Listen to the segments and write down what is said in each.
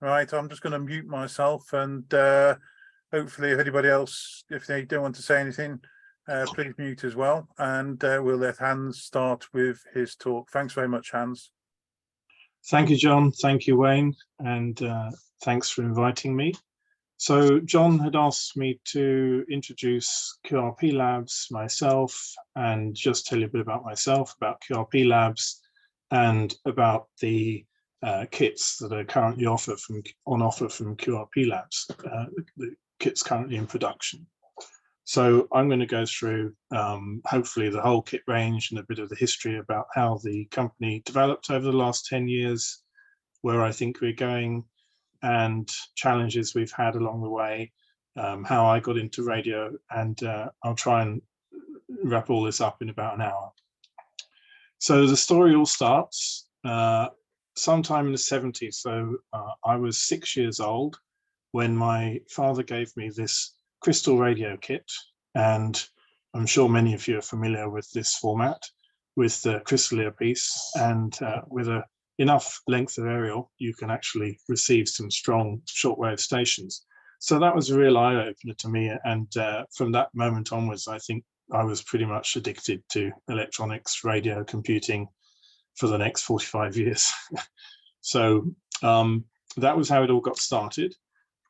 Right, I'm just going to mute myself, and hopefully if anybody else, if they don't want to say anything, please mute as well, and we'll let Hans start with his talk. Thanks very much, Hans. Thank you, John. Thank you, Wayne, and thanks for inviting me. So John had asked me to introduce QRP Labs myself and just tell you a bit about myself, about QRP Labs, and about the kits that are currently on offer from QRP Labs, the kits currently in production. So I'm going to go through hopefully the whole kit range and a bit of the history about how the company developed over the last 10 years, where I think we're going, and challenges we've had along the way, how I got into radio, and I'll try and wrap all this up in about an hour. So the story all starts sometime in the 70s. So I was 6 years old when my father gave me this crystal radio kit, and I'm sure many of you are familiar with this format, with the crystal earpiece, and with enough length of aerial, you can actually receive some strong shortwave stations. So that was a real eye-opener to me, and from that moment onwards, I think I was pretty much addicted to electronics, radio, computing for the next 45 years. So that was how it all got started.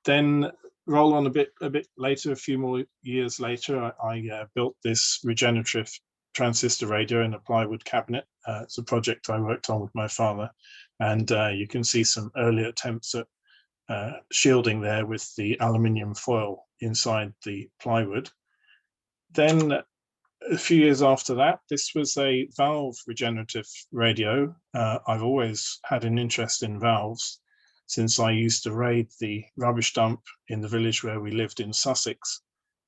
Then roll on a bit later, a few more years later, I built this regenerative transistor radio in a plywood cabinet. It's a project I worked on with my father, and you can see some early attempts at shielding there with the aluminium foil inside the plywood. Then a few years after that, this was a valve regenerative radio. I've always had an interest in valves since I used to raid the rubbish dump in the village where we lived in Sussex,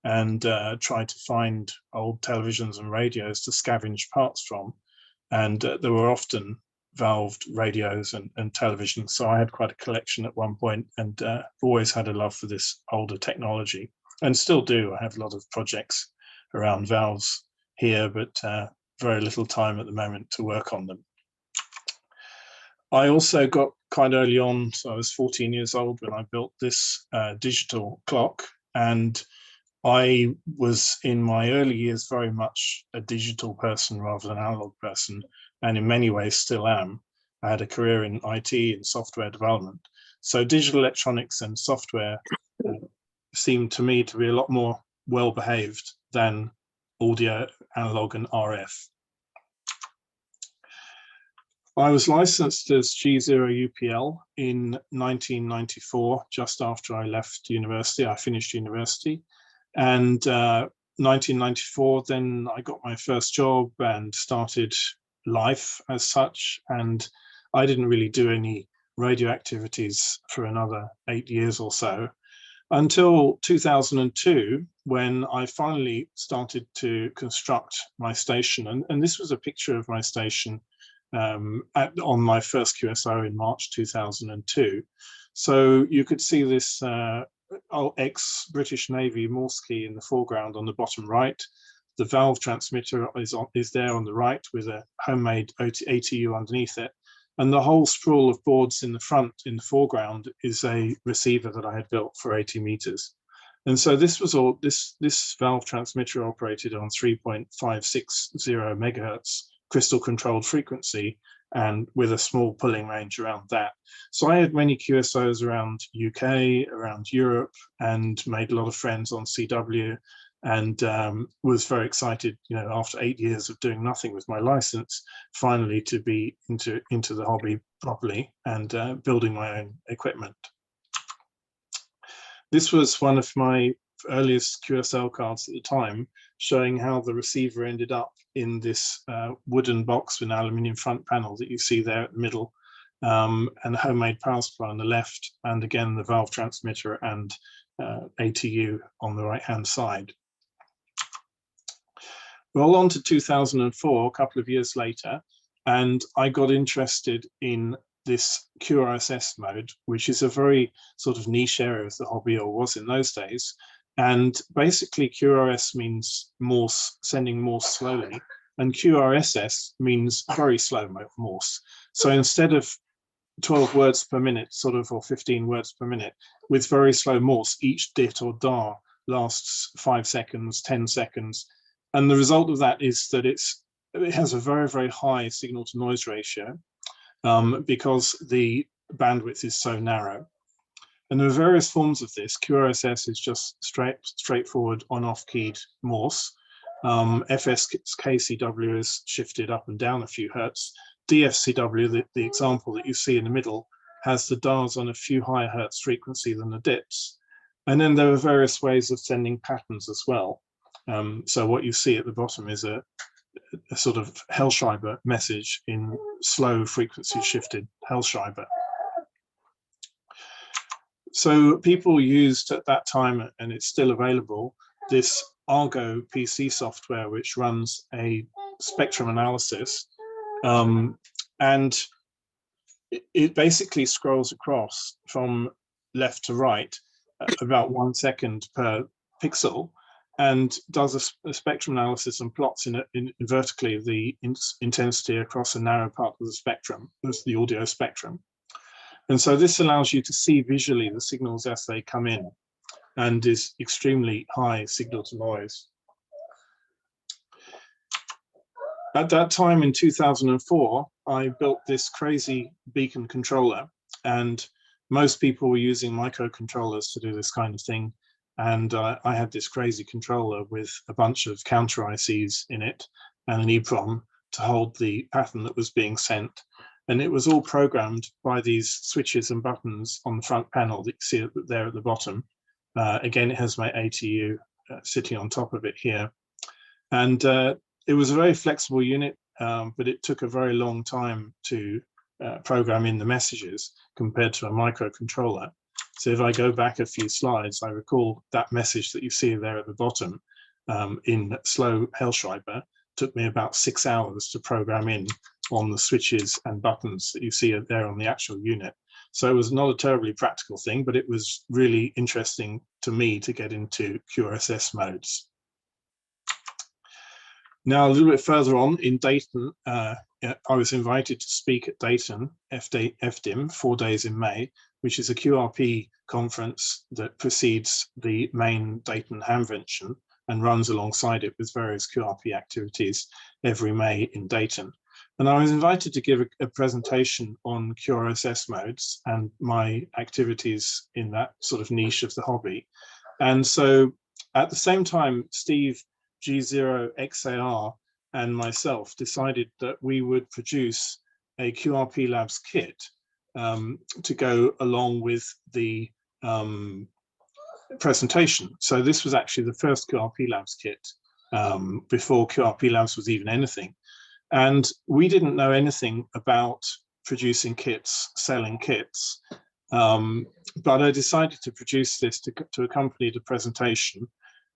and try to find old televisions and radios to scavenge parts from. And there were often valved radios and televisions. So I had quite a collection at one point, and always had a love for this older technology, and still do. I have a lot of projects around valves here, but very little time at the moment to work on them. I also got quite early on, so I was 14 years old when I built this digital clock, and I was in my early years very much a digital person rather than an analog person, and in many ways still am. I had a career in IT and software development. So digital electronics and software seemed to me to be a lot more well-behaved than audio, analog and RF. I was licensed as G0UPL in 1994, just after I left university. I finished university. And 1994, then I got my first job and started life as such. And I didn't really do any radio activities for another 8 years or so, until 2002, when I finally started to construct my station. And this was a picture of my station on my first QSO in March 2002. So you could see this ex-British Navy Morse key in the foreground on the bottom right. The valve transmitter is there on the right with a homemade ATU underneath it. And the whole sprawl of boards in the front, in the foreground, is a receiver that I had built for 80 meters. And so this was all, this valve transmitter operated on 3.560 megahertz crystal controlled frequency, and with a small pulling range around that. So I had many QSOs around UK, around Europe, and made a lot of friends on CW, and was very excited, you know, after 8 years of doing nothing with my license, finally to be into the hobby properly and building my own equipment. This was one of my earliest QSL cards at the time, showing how the receiver ended up in this wooden box with an aluminium front panel that you see there at the middle, and a homemade power supply on the left, and again the valve transmitter and ATU on the right hand side. Roll on to 2004, a couple of years later, and I got interested in this QRSS mode, which is a very sort of niche area of the hobby, or was in those days. And basically QRS means Morse, sending Morse slowly, and QRSS means very slow Morse. So instead of 12 words per minute, sort of, or 15 words per minute, with very slow Morse. Each dit or dar lasts 5 seconds, 10 seconds. And the result of that is that it has a very, very high signal to noise ratio because the bandwidth is so narrow. And there are various forms of this. QRSS is just straightforward on-off keyed Morse. FSKCW is shifted up and down a few hertz. DFCW, the example that you see in the middle, has the DARs on a few higher hertz frequency than the DIPs. And then there are various ways of sending patterns as well. So what you see at the bottom is a sort of Hellschreiber message in slow frequency shifted Hellschreiber. So people used at that time, and it's still available, this Argo PC software, which runs a spectrum analysis. And it basically scrolls across from left to right about 1 second per pixel, and does a spectrum analysis and plots in vertically the intensity across a narrow part of the spectrum, that's the audio spectrum. And so this allows you to see visually the signals as they come in, and is extremely high signal to noise. At that time in 2004, I built this crazy beacon controller, and most people were using microcontrollers to do this kind of thing. And I had this crazy controller with a bunch of counter ICs in it and an EEPROM to hold the pattern that was being sent. And it was all programmed by these switches and buttons on the front panel that you see there at the bottom. Again, it has my ATU sitting on top of it here. And it was a very flexible unit, but it took a very long time to program in the messages compared to a microcontroller. So if I go back a few slides, I recall that message that you see there at the bottom in slow Hellschreiber took me about 6 hours to program in on the switches and buttons that you see there on the actual unit. So it was not a terribly practical thing, but it was really interesting to me to get into QRSS modes. Now, a little bit further on in Dayton, I was invited to speak at Dayton FDIM 4 days in May, which is a QRP conference that precedes the main Dayton Hamvention and runs alongside it with various QRP activities every May in Dayton. And I was invited to give a presentation on QRSS modes and my activities in that sort of niche of the hobby. And so at the same time, Steve G0XAR and myself decided that we would produce a QRP Labs kit to go along with the presentation. So this was actually the first QRP Labs kit before QRP Labs was even anything. And we didn't know anything about producing kits, selling kits, but I decided to produce this to accompany the presentation.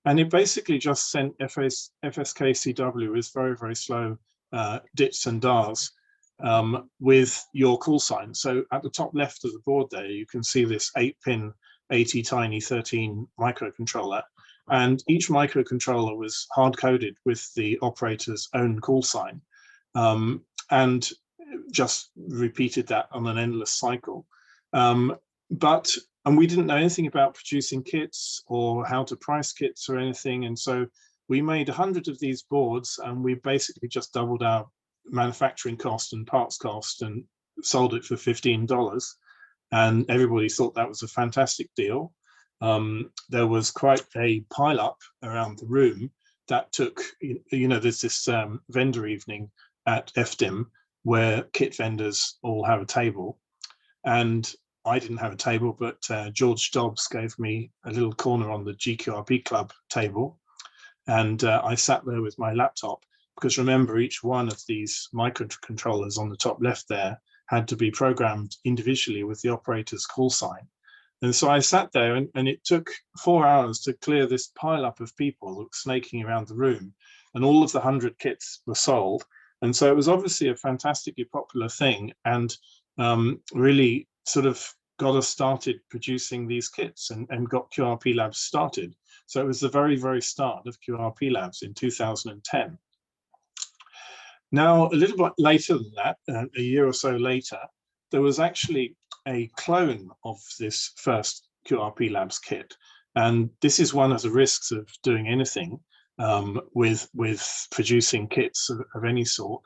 And it basically just sent FSKCW with very, very slow dits and dars with your call sign. So at the top left of the board there, you can see this 8-pin ATtiny13 microcontroller. And each microcontroller was hard-coded with the operator's own call sign. And just repeated that on an endless cycle. And we didn't know anything about producing kits or how to price kits or anything. And so we made 100 of these boards, and we basically just doubled our manufacturing cost and parts cost and sold it for $15. And everybody thought that was a fantastic deal. There was quite a pile up around the room that took, there's this vendor evening at FDIM where kit vendors all have a table. And I didn't have a table, but George Dobbs gave me a little corner on the GQRP Club table. And I sat there with my laptop, because remember, each one of these microcontrollers on the top left there had to be programmed individually with the operator's call sign. And so I sat there, and it took 4 hours to clear this pile up of people that were snaking around the room, and all of the 100 kits were sold. And so it was obviously a fantastically popular thing, and really sort of got us started producing these kits and got QRP Labs started. So it was the very, very start of QRP Labs in 2010. Now, a little bit later than that, a year or so later, there was actually a clone of this first QRP Labs kit. And this is one of the risks of doing anything with producing kits of any sort,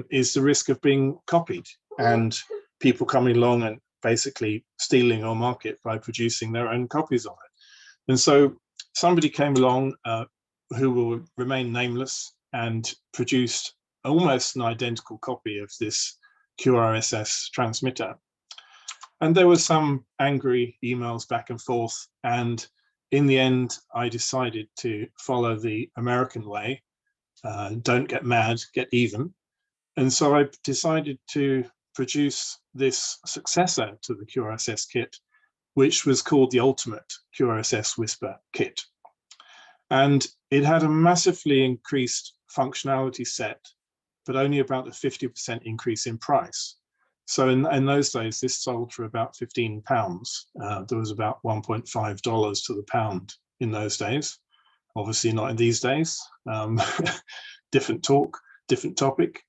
is the risk of being copied and people coming along and basically stealing your market by producing their own copies of it. And so somebody came along who will remain nameless and produced almost an identical copy of this QRSS transmitter. And there were some angry emails back and forth. And in the end, I decided to follow the American way. Don't get mad, get even. And so I decided to produce this successor to the QRSS kit, which was called the Ultimate QRSS Whisper Kit. And it had a massively increased functionality set, but only about a 50% increase in price. So in those days, this sold for about £15. There was about $1.5 to the pound in those days. Obviously not in these days. Different talk, different topic.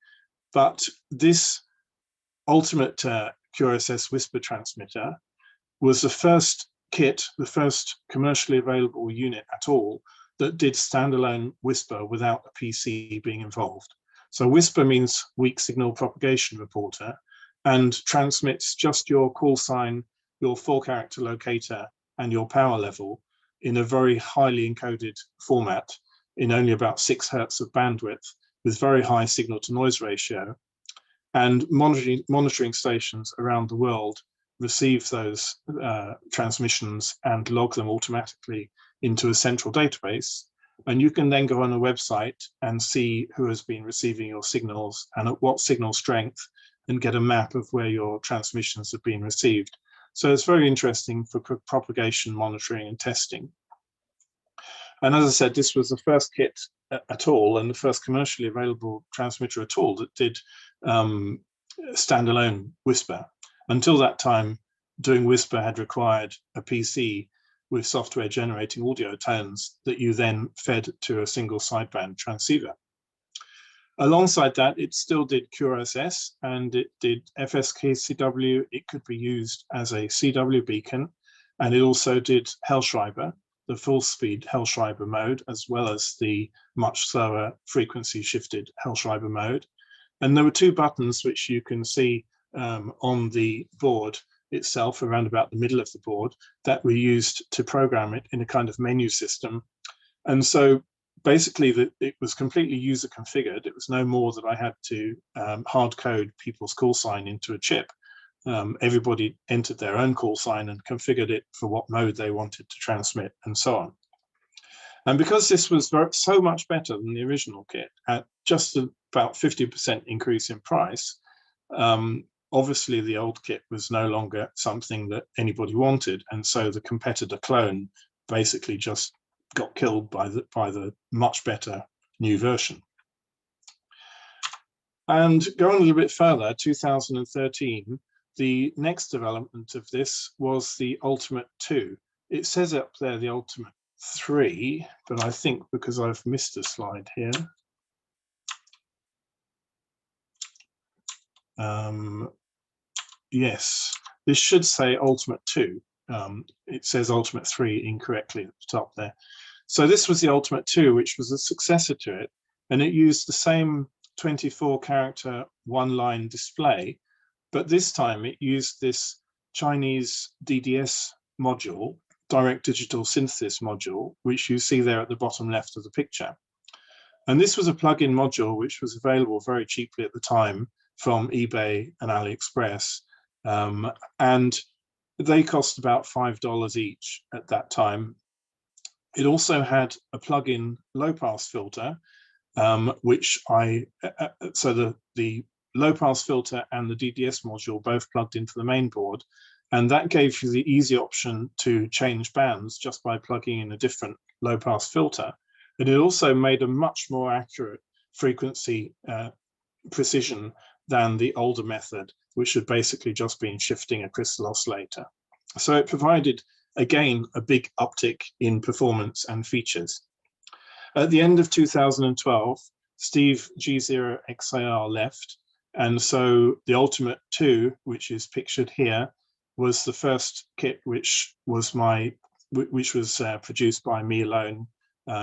But this Ultimate QRSS Whisper transmitter was the first kit, the first commercially available unit at all that did standalone Whisper without a PC being involved. So Whisper means weak signal propagation reporter, and transmits just your call sign, your 4-character locator, and your power level in a very highly encoded format in only about 6 hertz of bandwidth with very high signal to noise ratio. And monitoring stations around the world receive those transmissions and log them automatically into a central database. And you can then go on a website and see who has been receiving your signals and at what signal strength, and get a map of where your transmissions have been received. So it's very interesting for propagation monitoring and testing. And as I said, this was the first kit at all and the first commercially available transmitter at all that did standalone Whisper. Until that time, doing Whisper had required a PC with software generating audio tones that you then fed to a single sideband transceiver. Alongside that, it still did QRSS and it did FSKCW. It could be used as a CW beacon, and it also did Hellschreiber, the full speed Hellschreiber mode, as well as the much slower frequency shifted Hellschreiber mode. And there were 2 buttons which you can see on the board itself, around about the middle of the board, that were used to program it in a kind of menu system. And so basically it was completely user configured. It was no more that I had to hard code people's call sign into a chip. Everybody entered their own call sign and configured it for what mode they wanted to transmit and so on. And because this was so much better than the original kit at just about 50% increase in price, obviously the old kit was no longer something that anybody wanted. And so the competitor clone basically just got killed by the much better new version. And going a little bit further, 2013, the next development of this was the Ultimate 2. It says up there the Ultimate 3, but I think because I've missed a slide here. Yes, this should say Ultimate 2. It says Ultimate 3 incorrectly at the top there. So this was the Ultimate 2, which was a successor to it, and it used the same 24-character one-line display, but this time it used this Chinese DDS module, Direct Digital Synthesis module, which you see there at the bottom left of the picture. And this was a plug-in module which was available very cheaply at the time from eBay and AliExpress, and they cost about $5 each at that time. It also had a plug-in low-pass filter, which so the low-pass filter and the DDS module both plugged into the main board, and that gave you the easy option to change bands just by plugging in a different low-pass filter. And it also made a much more accurate frequency precision than the older method, which had basically just been shifting a crystal oscillator. So it provided, again, a big uptick in performance and features. At the end of 2012, Steve G0XAR left, And so the Ultimate 2, which is pictured here, was the first kit which was produced by me alone,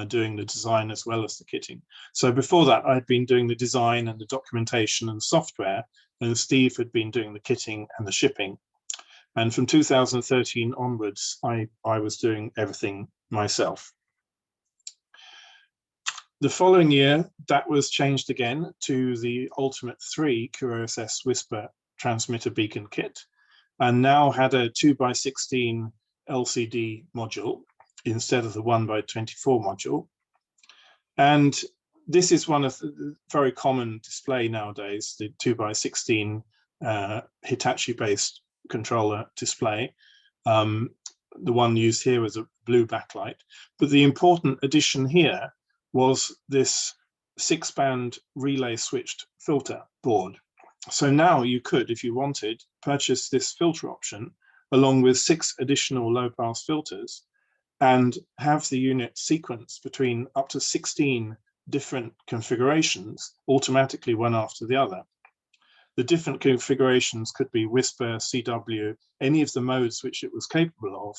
doing the design as well as the kitting. So before that, I'd been doing the design and the documentation and software, and Steve had been doing the kitting and the shipping. And from 2013 onwards, I was doing everything myself. The following year, that was changed again to the Ultimate 3 QRSS Whisper transmitter beacon kit, and now had a 2x16 LCD module instead of the 1x24 module. And this is one of the very common display nowadays, the 2x16 Hitachi-based controller display. The one used here was a blue backlight, but the important addition here was this 6-band relay switched filter board. So now you could, if you wanted, purchase this filter option along with 6 additional low pass filters and have the unit sequence between up to 16 different configurations automatically, one after the other. The different configurations could be Whisper, CW, any of the modes which it was capable of,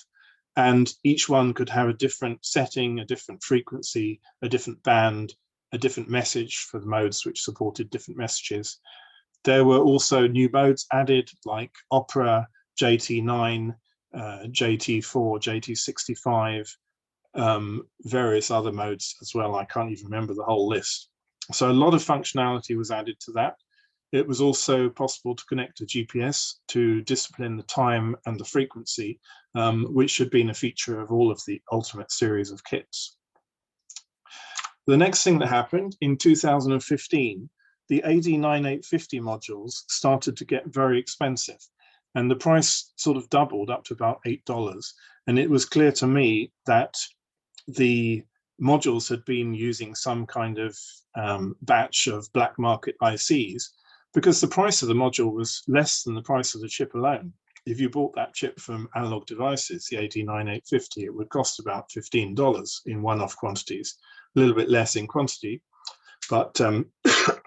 and each one could have a different setting, a different frequency, a different band, a different message for the modes which supported different messages. There were also new modes added like Opera, JT9, JT4, JT65, various other modes as well. I can't even remember the whole list. So a lot of functionality was added to that. It was also possible to connect a GPS to discipline the time and the frequency, which had been a feature of all of the Ultimate series of kits. The next thing that happened in 2015, the AD9850 modules started to get very expensive, and the price sort of doubled up to about $8. And it was clear to me that the modules had been using some kind of batch of black market ICs, because the price of the module was less than the price of the chip alone. If you bought that chip from Analog Devices, the AD9850, it would cost about $15 in one-off quantities, a little bit less in quantity, but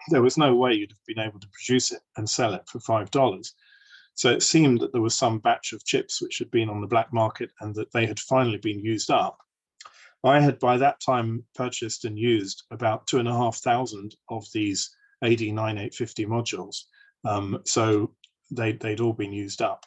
there was no way you'd have been able to produce it and sell it for $5. So it seemed that there was some batch of chips which had been on the black market and that they had finally been used up. I had by that time purchased and used about 2,500 of these AD9850 modules. So they'd all been used up.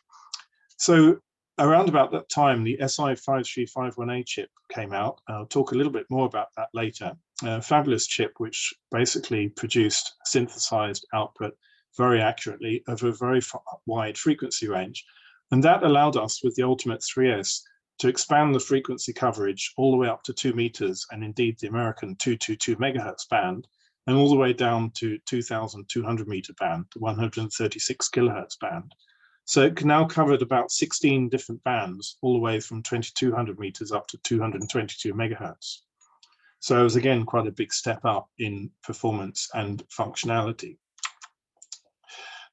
So around about that time, the SI53518 chip came out. I'll talk a little bit more about that later. A fabulous chip which basically produced synthesized output very accurately over a very wide frequency range. And that allowed us with the Ultimate 3S to expand the frequency coverage all the way up to 2 meters, and indeed the American 222 megahertz band, and all the way down to 2,200 meter band, the 136 kilohertz band. So it now covered about 16 different bands, all the way from 2,200 meters up to 222 megahertz. So it was again quite a big step up in performance and functionality.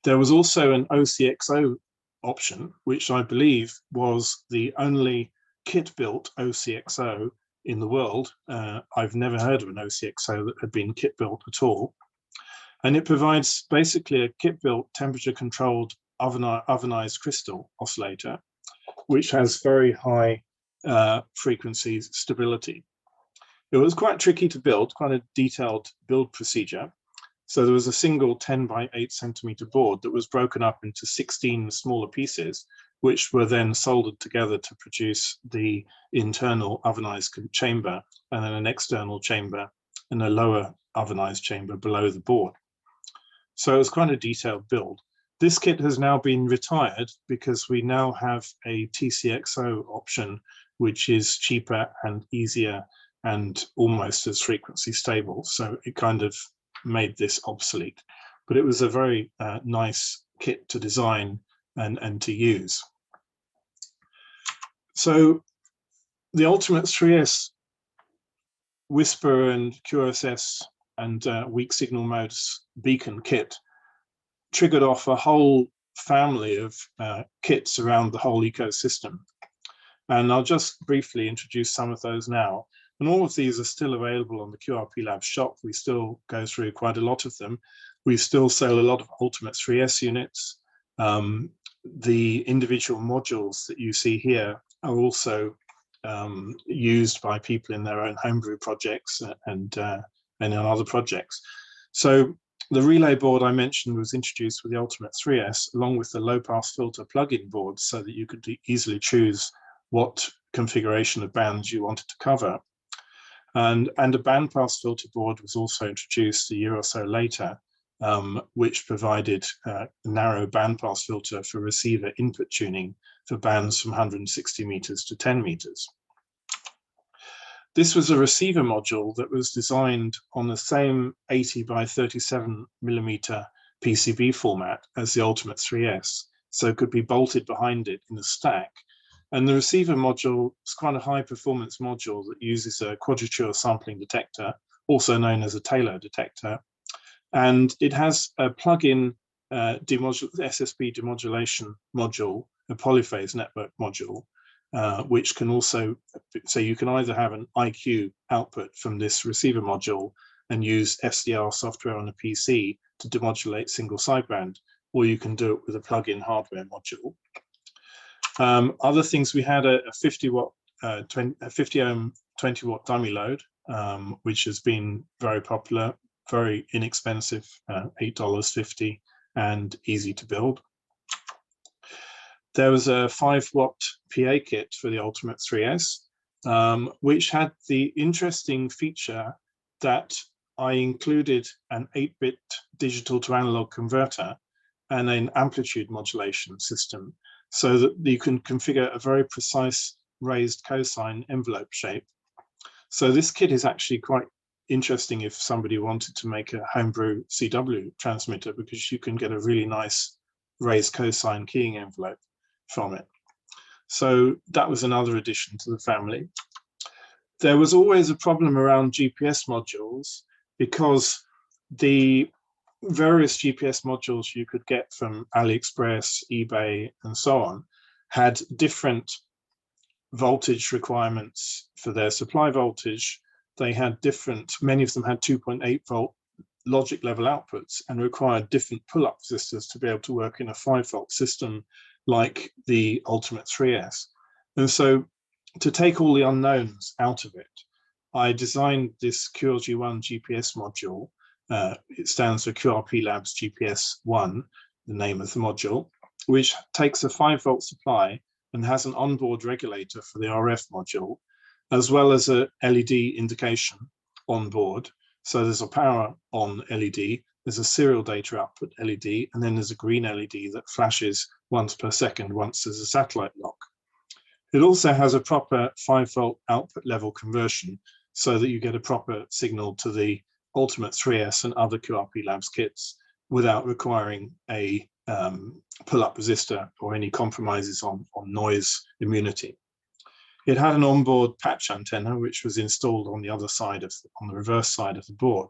There was also an OCXO option, which I believe was the only kit-built OCXO in the world. I've never heard of an OCXO that had been kit-built at all. And it provides basically a kit-built temperature-controlled ovenized crystal oscillator, which has very high frequency stability. It was quite tricky to build, quite a detailed build procedure. So there was a single 10 by 8 centimeter board that was broken up into 16 smaller pieces, which were then soldered together to produce the internal ovenized chamber, and then an external chamber and a lower ovenized chamber below the board. So it was quite a detailed build. This kit has now been retired because we now have a TCXO option, which is cheaper and easier and almost as frequency stable. So it kind of made this obsolete, but it was a very nice kit to design and to use. So the Ultimate 3S Whisper and QRSS and weak signal modes beacon kit triggered off a whole family of kits around the whole ecosystem. And I'll just briefly introduce some of those now. And all of these are still available on the QRP Labs shop. We still go through quite a lot of them. We still sell a lot of Ultimate 3S units. The individual modules that you see here are also used by people in their own homebrew projects and in other projects. So the relay board I mentioned was introduced with the Ultimate 3S, along with the low pass filter plug-in board, so that you could easily choose what configuration of bands you wanted to cover. And a bandpass filter board was also introduced a year or so later, which provided a narrow bandpass filter for receiver input tuning for bands from 160 meters to 10 meters. This was a receiver module that was designed on the same 80 by 37 millimeter PCB format as the Ultimate 3S, so it could be bolted behind it in a stack. And the receiver module is quite a high performance module that uses a quadrature sampling detector, also known as a Taylor detector. And it has a plug-in SSB demodulation module, a polyphase network module, which can also, so you can either have an IQ output from this receiver module and use SDR software on a PC to demodulate single sideband, or you can do it with a plug-in hardware module. Other things, we had a 50 ohm 20 watt dummy load, which has been very popular, very inexpensive, $8.50, and easy to build. There was a 5 watt PA kit for the Ultimate 3S, which had the interesting feature that I included an 8-bit digital to analog converter and an amplitude modulation system, so that you can configure a very precise raised cosine envelope shape. So this kit is actually quite interesting if somebody wanted to make a homebrew CW transmitter, because you can get a really nice raised cosine keying envelope from it. So that was another addition to the family. There was always a problem around GPS modules, because the various GPS modules you could get from AliExpress, eBay, and so on had different voltage requirements for their supply voltage. They had many of them had 2.8 volt logic level outputs and required different pull-up resistors to be able to work in a 5 volt system like the Ultimate 3S. And so to take all the unknowns out of it, I designed this QRG1 GPS module. It stands for QRP Labs GPS1, the name of the module, which takes a 5 volt supply and has an onboard regulator for the RF module, as well as a LED indication on board. So there's a power on LED, there's a serial data output LED, and then there's a green LED that flashes once per second once there's a satellite lock. It also has a proper 5 volt output level conversion, so that you get a proper signal to the Ultimate 3S and other QRP Labs kits without requiring a pull-up resistor or any compromises on noise immunity. It had an onboard patch antenna, which was installed on the other side on the reverse side of the board.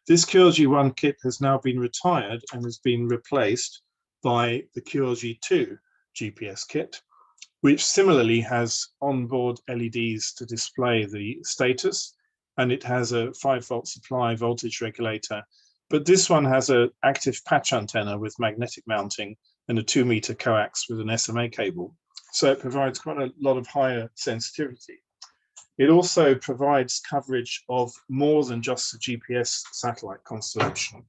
This QRG1 kit has now been retired and has been replaced by the QRG2 GPS kit, which similarly has onboard LEDs to display the status, and it has a 5 volt supply voltage regulator. But this one has an active patch antenna with magnetic mounting and a 2 meter coax with an SMA cable. So it provides quite a lot of higher sensitivity. It also provides coverage of more than just the GPS satellite constellation.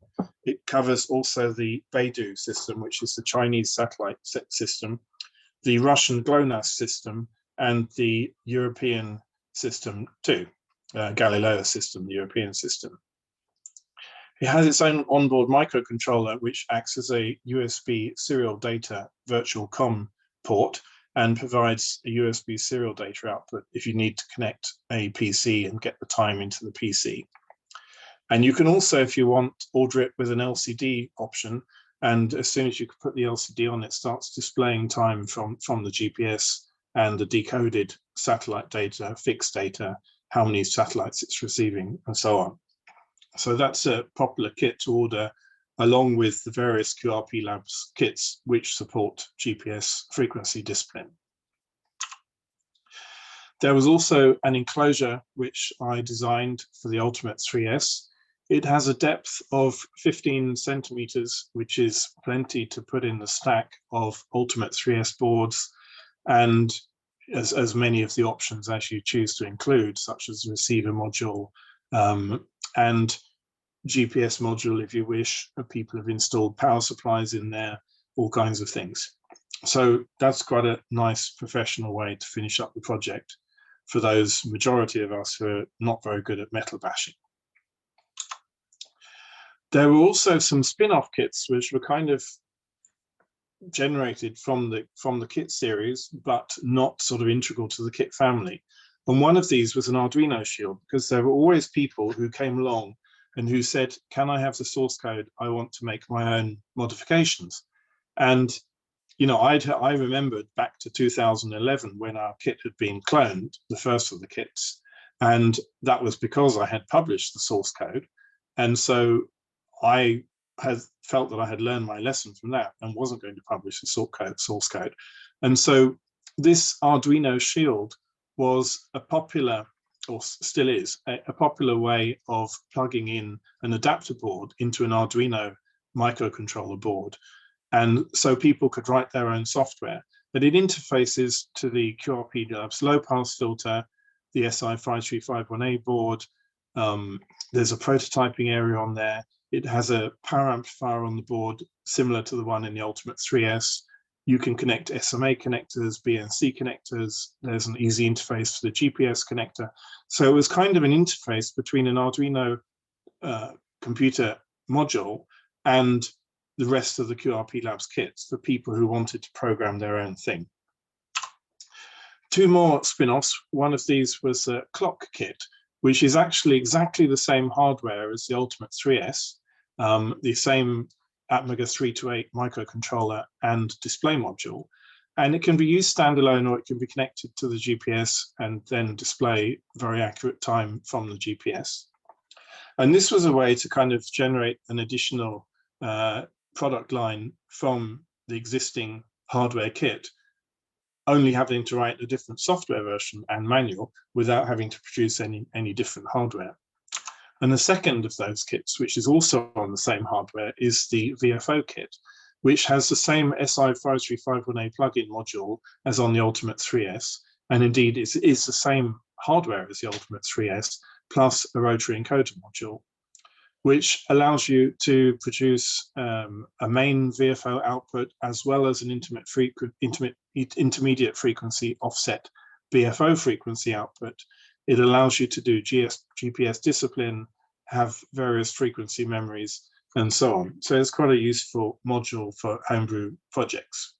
It covers also the Beidou system, which is the Chinese satellite system, the Russian GLONASS system, and the European system too, Galileo system, the European system. It has its own onboard microcontroller, which acts as a USB serial data virtual COM port and provides a USB serial data output if you need to connect a PC and get the time into the PC. And you can also, if you want, order it with an LCD option. And as soon as you put the LCD on, it starts displaying time from the GPS and the decoded satellite data, fixed data, how many satellites it's receiving, and so on. So that's a popular kit to order, along with the various QRP Labs kits which support GPS frequency discipline. There was also an enclosure which I designed for the Ultimate 3S. It has a depth of 15 centimeters, which is plenty to put in the stack of Ultimate 3S boards, and as many of the options as you choose to include, such as receiver module and GPS module if you wish. People have installed power supplies in there, all kinds of things. So that's quite a nice professional way to finish up the project for those majority of us who are not very good at metal bashing. There were also some spin-off kits which were kind of generated from the kit series, but not sort of integral to the kit family. And one of these was an Arduino shield, because there were always people who came along and who said, can I have the source code? I want to make my own modifications. And you know, I remembered back to 2011 when our kit had been cloned, the first of the kits, and that was because I had published the source code. And so I had felt that I had learned my lesson from that and wasn't going to publish the source code. And so this Arduino shield was a popular, or still is, a popular way of plugging in an adapter board into an Arduino microcontroller board. And so people could write their own software, but it interfaces to the QRP Labs low pass filter, the SI53518 board. There's a prototyping area on there. It has a power amplifier on the board, similar to the one in the Ultimate 3S. You can connect SMA connectors, BNC connectors. There's an easy interface for the GPS connector. So it was kind of an interface between an Arduino computer module and the rest of the QRP Labs kits for people who wanted to program their own thing. Two more spin-offs. One of these was a clock kit, which is actually exactly the same hardware as the Ultimate 3S, the same Atmega 328 microcontroller and display module. And it can be used standalone, or it can be connected to the GPS and then display very accurate time from the GPS. And this was a way to kind of generate an additional product line from the existing hardware kit, only having to write a different software version and manual without having to produce any different hardware. And the second of those kits, which is also on the same hardware, is the VFO kit, which has the same SI53518 plugin module as on the Ultimate 3S, and indeed is the same hardware as the Ultimate 3S, plus a rotary encoder module, which allows you to produce a main VFO output as well as an intermediate frequency offset BFO frequency output. It allows you to do GPS discipline, have various frequency memories, and so on. So it's quite a useful module for homebrew projects.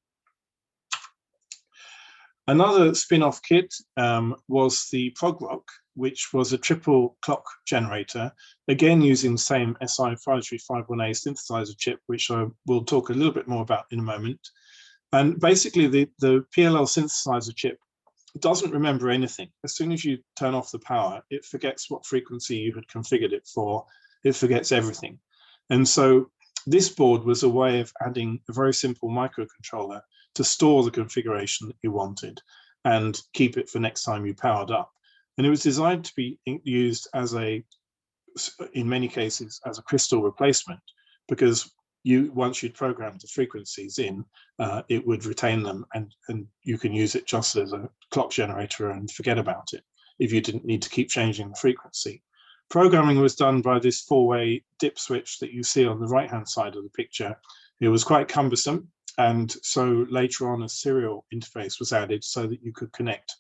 Another spin-off kit was the ProgRock, which was a triple clock generator, again using the same SI53518 synthesizer chip, which I will talk a little bit more about in a moment. And basically the PLL synthesizer chip doesn't remember anything. As soon as you turn off the power, it forgets what frequency you had configured it for. It forgets everything. And so this board was a way of adding a very simple microcontroller to store the configuration that you wanted and keep it for next time you powered up. And it was designed to be used as in many cases, as a crystal replacement, because once you'd programmed the frequencies in, it would retain them, and you can use it just as a clock generator and forget about it if you didn't need to keep changing the frequency. Programming was done by this four-way dip switch that you see on the right-hand side of the picture. It was quite cumbersome, and so later on a serial interface was added so that you could connect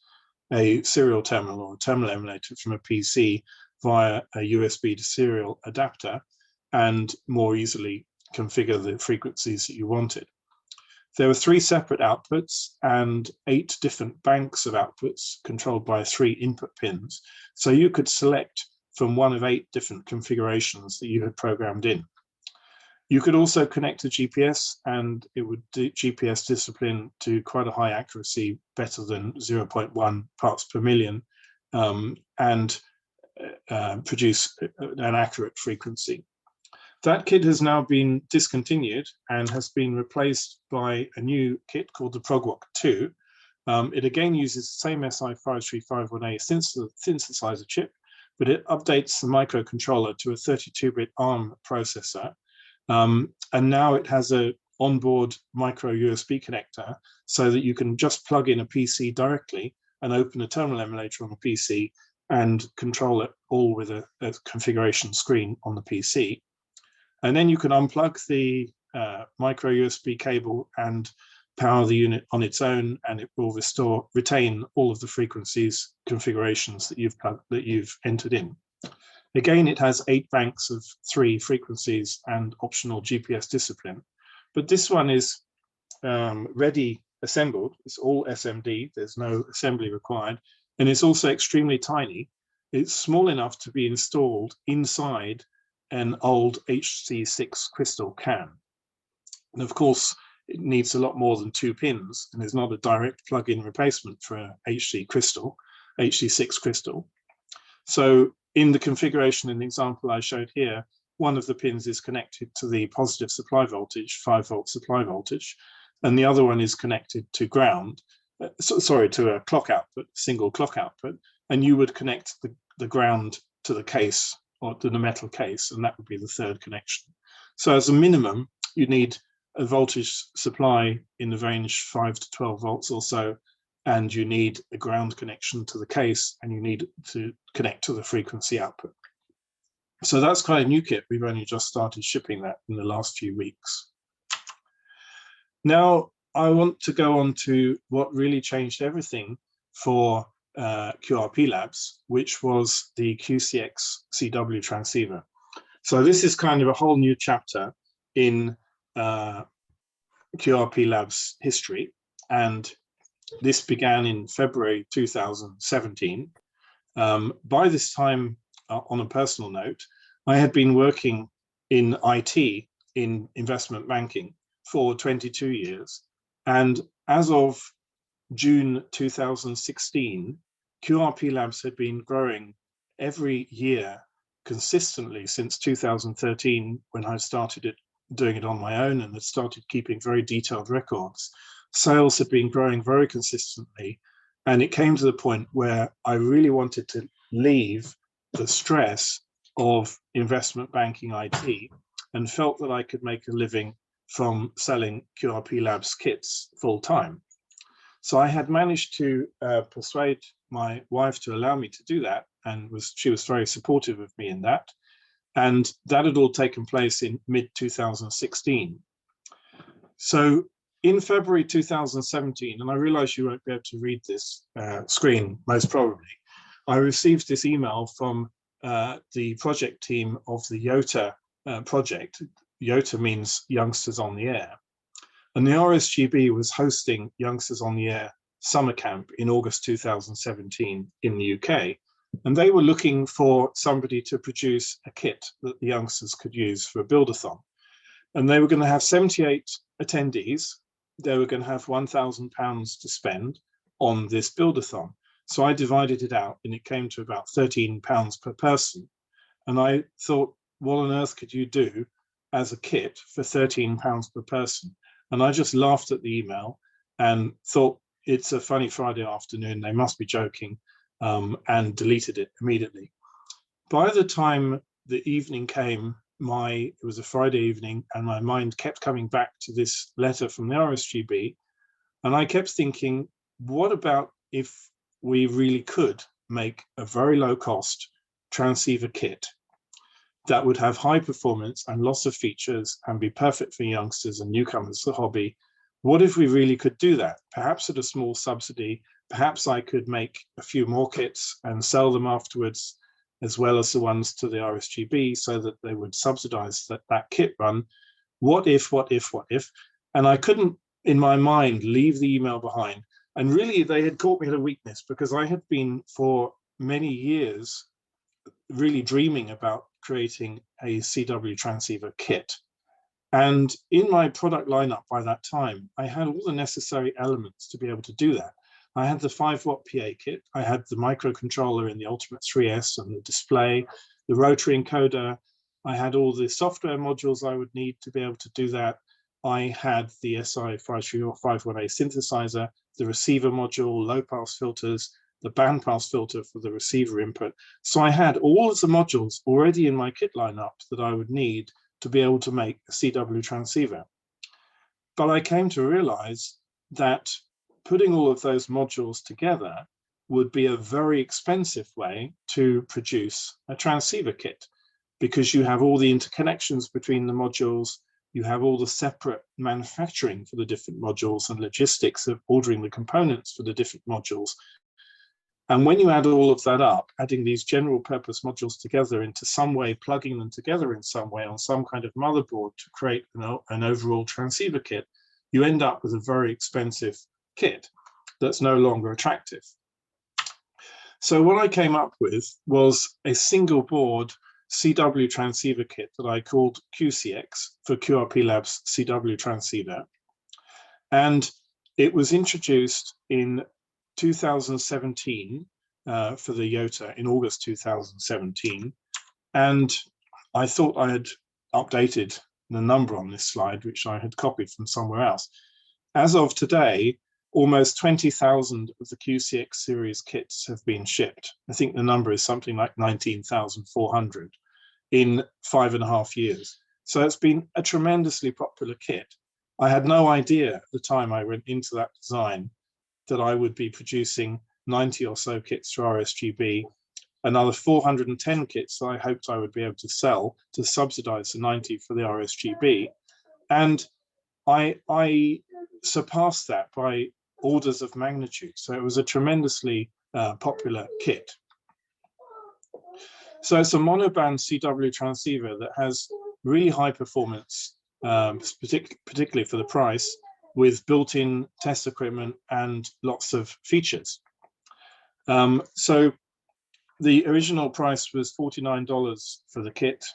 a serial terminal or a terminal emulator from a PC via a USB to serial adapter and more easily configure the frequencies that you wanted. There were 3 separate outputs and 8 different banks of outputs controlled by 3 input pins. So you could select from one of 8 different configurations that you had programmed in. You could also connect to GPS, and it would do GPS discipline to quite a high accuracy, better than 0.1 parts per million, and produce an accurate frequency. That kit has now been discontinued and has been replaced by a new kit called the ProgRock 2, It again uses the same SI53518 synthesizer chip, but it updates the microcontroller to a 32-bit ARM processor. And now it has a onboard micro USB connector so that you can just plug in a PC directly and open a terminal emulator on the PC and control it all with a configuration screen on the PC. And then you can unplug the micro USB cable and power the unit on its own, and it will retain all of the frequencies configurations that you've entered in. Again, it has 8 banks of 3 frequencies and optional GPS discipline, but this one is ready assembled. It's all SMD, there's no assembly required, and it's also extremely tiny. It's small enough to be installed inside an old HC6 crystal can. And of course, it needs a lot more than 2 pins, and is not a direct plug-in replacement for a HC6 crystal. So in the configuration and example I showed here, one of the pins is connected to the positive supply voltage, 5-volt supply voltage, and the other one is connected to ground, to a clock output, single clock output, and you would connect the ground to the case, or to the metal case, and that would be the 3rd connection. So as a minimum, you need a voltage supply in the range 5 to 12 volts or so, and you need a ground connection to the case, and you need to connect to the frequency output. So that's quite a new kit. We've only just started shipping that in the last few weeks. Now, I want to go on to what really changed everything for QRP Labs, which was the QCX CW transceiver. So this is kind of a whole new chapter in QRP Labs history, and this began in February 2017. By this time, on a personal note, I had been working in IT, in investment banking, for 22 years. And as of June 2016, QRP Labs had been growing every year consistently since 2013, when I started doing it on my own and had started keeping very detailed records. Sales had been growing very consistently, and it came to the point where I really wanted to leave the stress of investment banking IT and felt that I could make a living from selling QRP Labs kits full time. So I had managed to persuade my wife to allow me to do that, and she was very supportive of me in that. And that had all taken place in mid-2016. So in February 2017, and I realize you won't be able to read this screen, most probably, I received this email from the project team of the YOTA project. YOTA means Youngsters on the Air. And the RSGB was hosting Youngsters on the Air summer camp in August 2017 in the UK. And they were looking for somebody to produce a kit that the youngsters could use for a build-a-thon. And they were going to have 78 attendees. They were going to have £1,000 to spend on this build-a-thon. So I divided it out, and it came to about £13 per person. And I thought, what on earth could you do as a kit for £13 per person? And I just laughed at the email and thought, it's a funny Friday afternoon, they must be joking, and deleted it immediately. By the time the evening came, it was a Friday evening, and my mind kept coming back to this letter from the RSGB, and I kept thinking, what about if we really could make a very low cost transceiver kit that would have high performance and lots of features and be perfect for youngsters and newcomers to the hobby? What if we really could do that? Perhaps at a small subsidy, perhaps I could make a few more kits and sell them afterwards, as well as the ones to the RSGB, so that they would subsidize that kit run. What if, what if, what if? And I couldn't, in my mind, leave the email behind. And really, they had caught me at a weakness, because I had been for many years really dreaming about creating a CW transceiver kit. And in my product lineup by that time, I had all the necessary elements to be able to do that. I had the 5-watt PA kit, I had the microcontroller in the Ultimate 3S and the display, the rotary encoder, I had all the software modules I would need to be able to do that. I had the SI53518 synthesizer, the receiver module, low pass filters, the bandpass filter for the receiver input. So I had all of the modules already in my kit lineup that I would need to be able to make a CW transceiver. But I came to realize that putting all of those modules together would be a very expensive way to produce a transceiver kit, because you have all the interconnections between the modules, you have all the separate manufacturing for the different modules and logistics of ordering the components for the different modules. And when you add all of that up, adding these general purpose modules together into some way, plugging them together in some way on some kind of motherboard to create an overall transceiver kit, you end up with a very expensive kit that's no longer attractive. So what I came up with was a single board CW transceiver kit that I called QCX for QRP Labs CW transceiver. And it was introduced in 2017 for the Yota in August 2017. And I thought I had updated the number on this slide, which I had copied from somewhere else. As of today, almost 20,000 of the QCX series kits have been shipped. I think the number is something like 19,400 in 5.5 years. So it's been a tremendously popular kit. I had no idea at the time I went into that design that I would be producing 90 or so kits for RSGB, another 410 kits that I hoped I would be able to sell to subsidize the 90 for the RSGB. And I surpassed that by orders of magnitude. So it was a tremendously popular kit. So it's a monoband CW transceiver that has really high performance, particularly for the price, with built-in test equipment and lots of features. So the original price was $49 for the kit.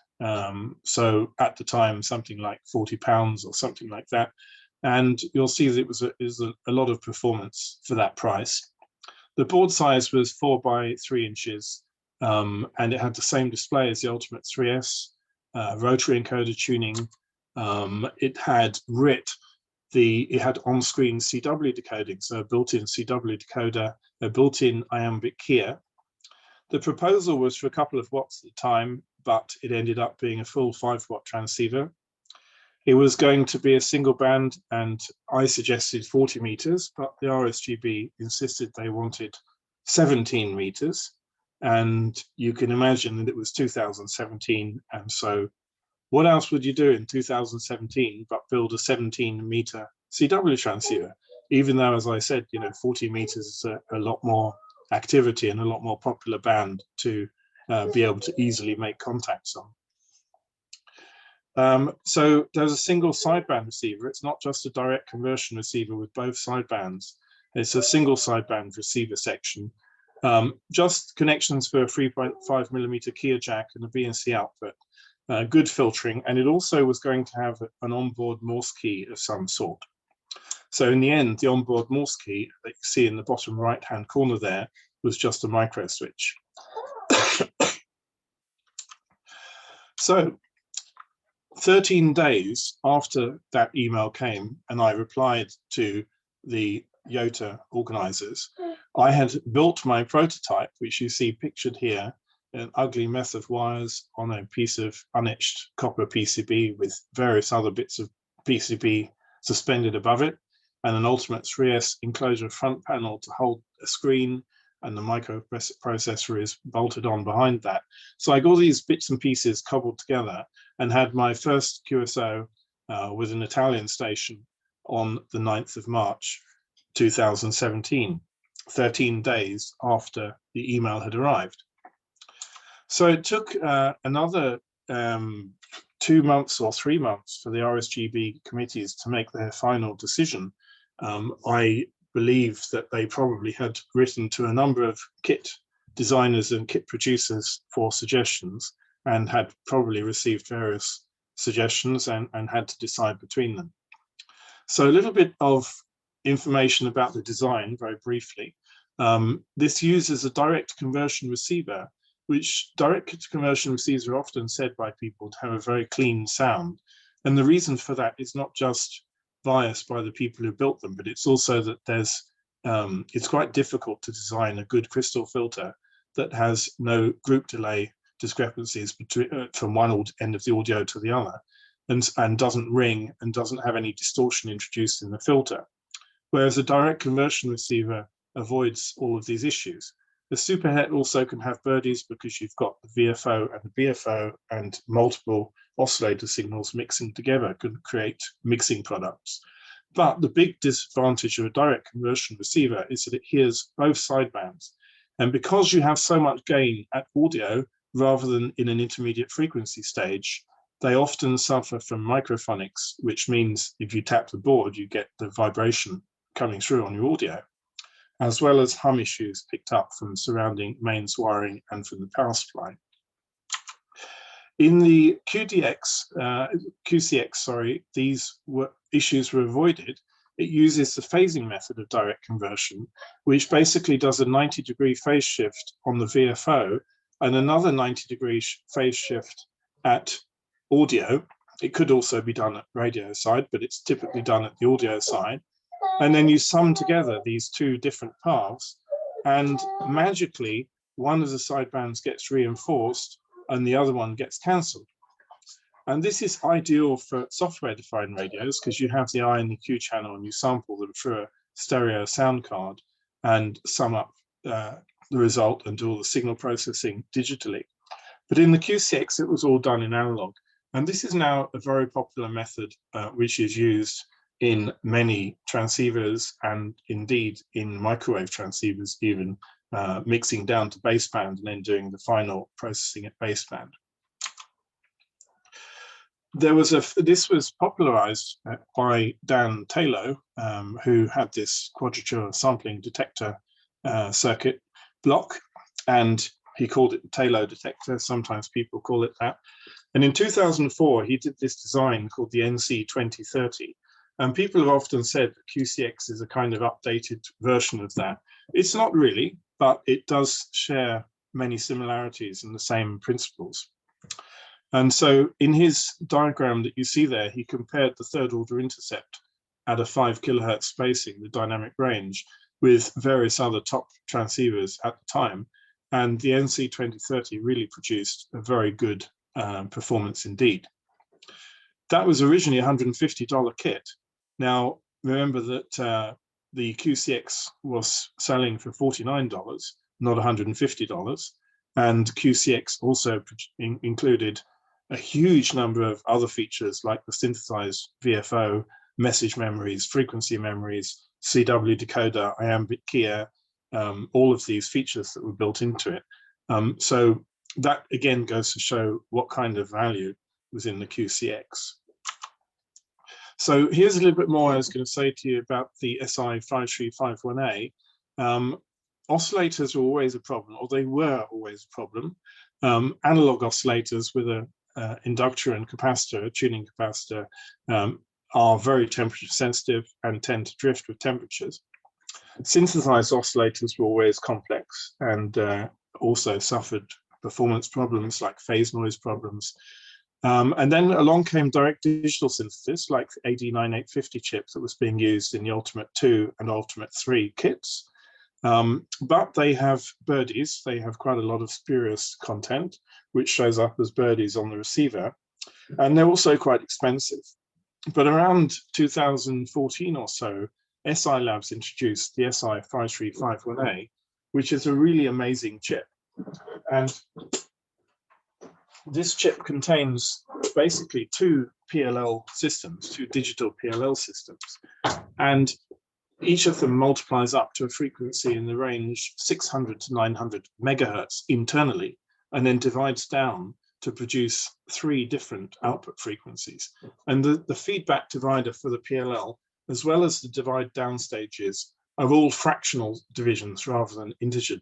So at the time, something like £40 or something like that. And you'll see that it was a lot of performance for that price. The board size was 4 by 3 inches, and it had the same display as the Ultimate 3S, rotary encoder tuning. It had RIT, it had on-screen CW decoding, so a built-in CW decoder, a built-in iambic keyer. The proposal was for a couple of watts at the time, but it ended up being a full 5-watt transceiver. It was going to be a single band, and I suggested 40 meters, but the RSGB insisted they wanted 17 meters. And you can imagine that it was 2017. And so what else would you do in 2017 but build a 17-meter CW transceiver? Even though, as I said, 40 meters is a lot more activity and a lot more popular band to be able to easily make contacts on. So there's a single sideband receiver. It's not just a direct conversion receiver with both sidebands. It's a single sideband receiver section. Just connections for a 3.5mm keyer jack and a BNC output. Good filtering, and it also was going to have an onboard Morse key of some sort. So in the end, the onboard Morse key that you see in the bottom right-hand corner there was just a micro switch. So 13 days after that email came and I replied to the Yota organizers, I had built my prototype, which you see pictured here, an ugly mess of wires on a piece of unetched copper PCB with various other bits of PCB suspended above it, and an Ultimate 3S enclosure front panel to hold a screen, and the microprocessor is bolted on behind that. So I got these bits and pieces cobbled together and had my first QSO with an Italian station on the 9th of March 2017, 13 days after the email had arrived. So it took another 2 months or 3 months for the RSGB committees to make their final decision. I believe that they probably had written to a number of kit designers and kit producers for suggestions and had probably received various suggestions and had to decide between them. So a little bit of information about the design very briefly. This uses a direct conversion receiver, which direct conversion receivers are often said by people to have a very clean sound. And the reason for that is not just biased by the people who built them, but it's also that there's it's quite difficult to design a good crystal filter that has no group delay discrepancies between from one end of the audio to the other, and doesn't ring and doesn't have any distortion introduced in the filter. Whereas a direct conversion receiver avoids all of these issues. The superhet also can have birdies because you've got the VFO and the BFO, and multiple oscillator signals mixing together can create mixing products. But the big disadvantage of a direct conversion receiver is that it hears both sidebands. And because you have so much gain at audio rather than in an intermediate frequency stage, they often suffer from microphonics, which means if you tap the board, you get the vibration coming through on your audio, as well as hum issues picked up from surrounding mains wiring and from the power supply. In the QCX, these issues were avoided. It uses the phasing method of direct conversion, which basically does a 90-degree phase shift on the VFO and another 90-degree phase shift at audio. It could also be done at radio side, but it's typically done at the audio side. And then you sum together these two different paths, and magically one of the sidebands gets reinforced and the other one gets cancelled. And this is ideal for software-defined radios because you have the I and the Q channel and you sample them through a stereo sound card and sum up the result and do all the signal processing digitally. But in the QCX, it was all done in analog. And this is now a very popular method which is used in many transceivers and indeed in microwave transceivers, even mixing down to baseband and then doing the final processing at baseband. This was popularized by Dan Taylor, who had this quadrature sampling detector circuit block, and he called it the Taylor detector. Sometimes people call it that. And in 2004, he did this design called the NC2030. And people have often said that QCX is a kind of updated version of that. It's not really, but it does share many similarities and the same principles. And so in his diagram that you see there, he compared the third order intercept at a 5 kilohertz spacing, the dynamic range, with various other top transceivers at the time. And the NC2030 really produced a very good performance indeed. That was originally a $150 kit. Now, remember that the QCX was selling for $49, not $150. And QCX also included a huge number of other features like the synthesized VFO, message memories, frequency memories, CW decoder, iambic keyer, all of these features that were built into it. So that again goes to show what kind of value was in the QCX. So here's a little bit more I was going to say to you about the SI5351A. Oscillators are always a problem, or they were always a problem. Analog oscillators with an inductor and capacitor, a tuning capacitor, are very temperature sensitive and tend to drift with temperatures. Synthesized oscillators were always complex and also suffered performance problems like phase noise problems. And then along came direct digital synthesis, like the AD9850 chip that was being used in the Ultimate 2 and Ultimate 3 kits. But they have birdies, they have quite a lot of spurious content, which shows up as birdies on the receiver. And they're also quite expensive. But around 2014 or so, SI Labs introduced the SI5351A, which is a really amazing chip. And this chip contains basically two PLL systems, two digital PLL systems, and each of them multiplies up to a frequency in the range 600 to 900 megahertz internally, and then divides down to produce 3 different output frequencies. And the feedback divider for the PLL, as well as the divide down stages, are all fractional divisions rather than integer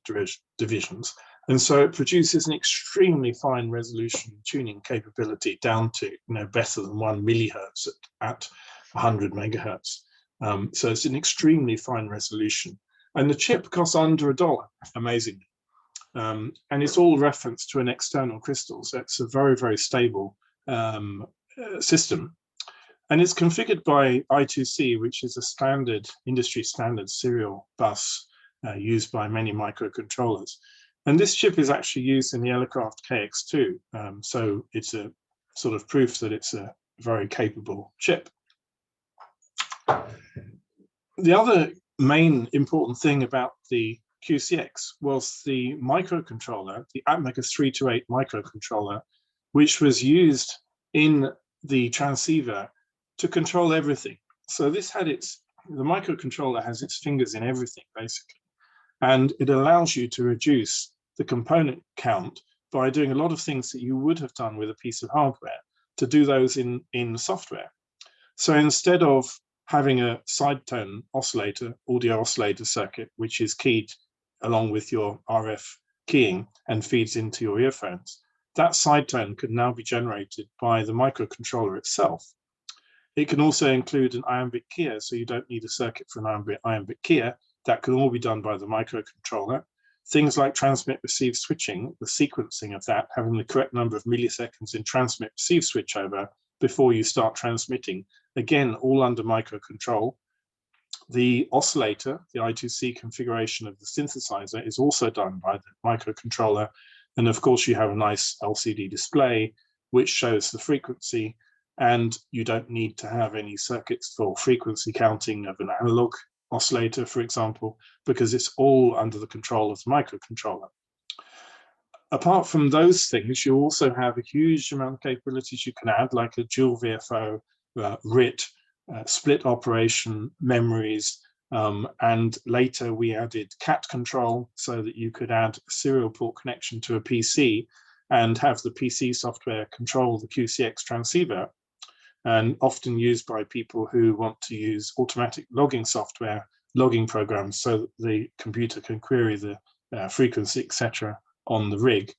divisions. And so it produces an extremely fine resolution tuning capability down to better than 1 millihertz at 100 megahertz. So it's an extremely fine resolution. And the chip costs under $1, amazingly. And it's all referenced to an external crystal. So it's a very, very stable system. And it's configured by I2C, which is a standard, industry standard serial bus used by many microcontrollers. And this chip is actually used in the Elecraft KX2. So it's a sort of proof that it's a very capable chip. The other main important thing about the QCX was the microcontroller, the Atmega 328 microcontroller, which was used in the transceiver to control everything. So this had the microcontroller has its fingers in everything, basically. And it allows you to reduce the component count by doing a lot of things that you would have done with a piece of hardware, to do those in software. So instead of having a side tone oscillator, audio oscillator circuit, which is keyed along with your RF keying and feeds into your earphones, that side tone could now be generated by the microcontroller itself. It can also include an iambic keyer, so you don't need a circuit for an iambic keyer. That can all be done by the microcontroller. Things like transmit-receive switching, the sequencing of that, having the correct number of milliseconds in transmit-receive switchover before you start transmitting, again, all under microcontrol. The oscillator, the I2C configuration of the synthesizer, is also done by the microcontroller. And of course, you have a nice LCD display, which shows the frequency, and you don't need to have any circuits for frequency counting of an analog oscillator, for example, because it's all under the control of the microcontroller. Apart from those things, you also have a huge amount of capabilities you can add, like a dual VFO, RIT, split operation, memories, and later we added CAT control so that you could add a serial port connection to a PC and have the PC software control the QCX transceiver, and often used by people who want to use automatic logging software, logging programs, so that the computer can query the frequency, etc., on the rig.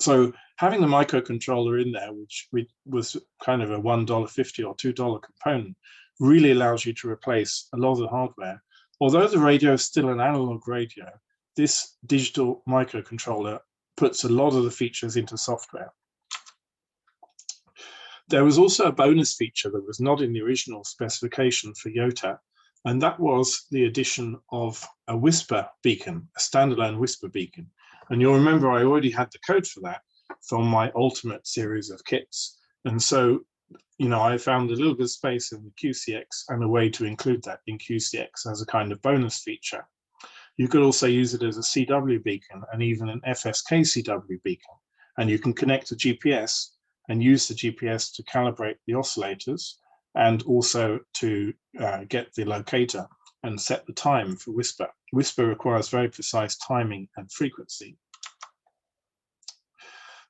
So having the microcontroller in there, which was kind of a $1.50 or $2 component, really allows you to replace a lot of the hardware. Although the radio is still an analog radio, this digital microcontroller puts a lot of the features into software. There was also a bonus feature that was not in the original specification for Yota, and that was the addition of a whisper beacon, a standalone whisper beacon. And you'll remember I already had the code for that from my Ultimate series of kits. And so, you know, I found a little bit of space in the QCX and a way to include that in QCX as a kind of bonus feature. You could also use it as a CW beacon and even an FSK CW beacon. And you can connect a GPS and use the GPS to calibrate the oscillators and also to get the locator and set the time for whisper. Whisper requires very precise timing and frequency.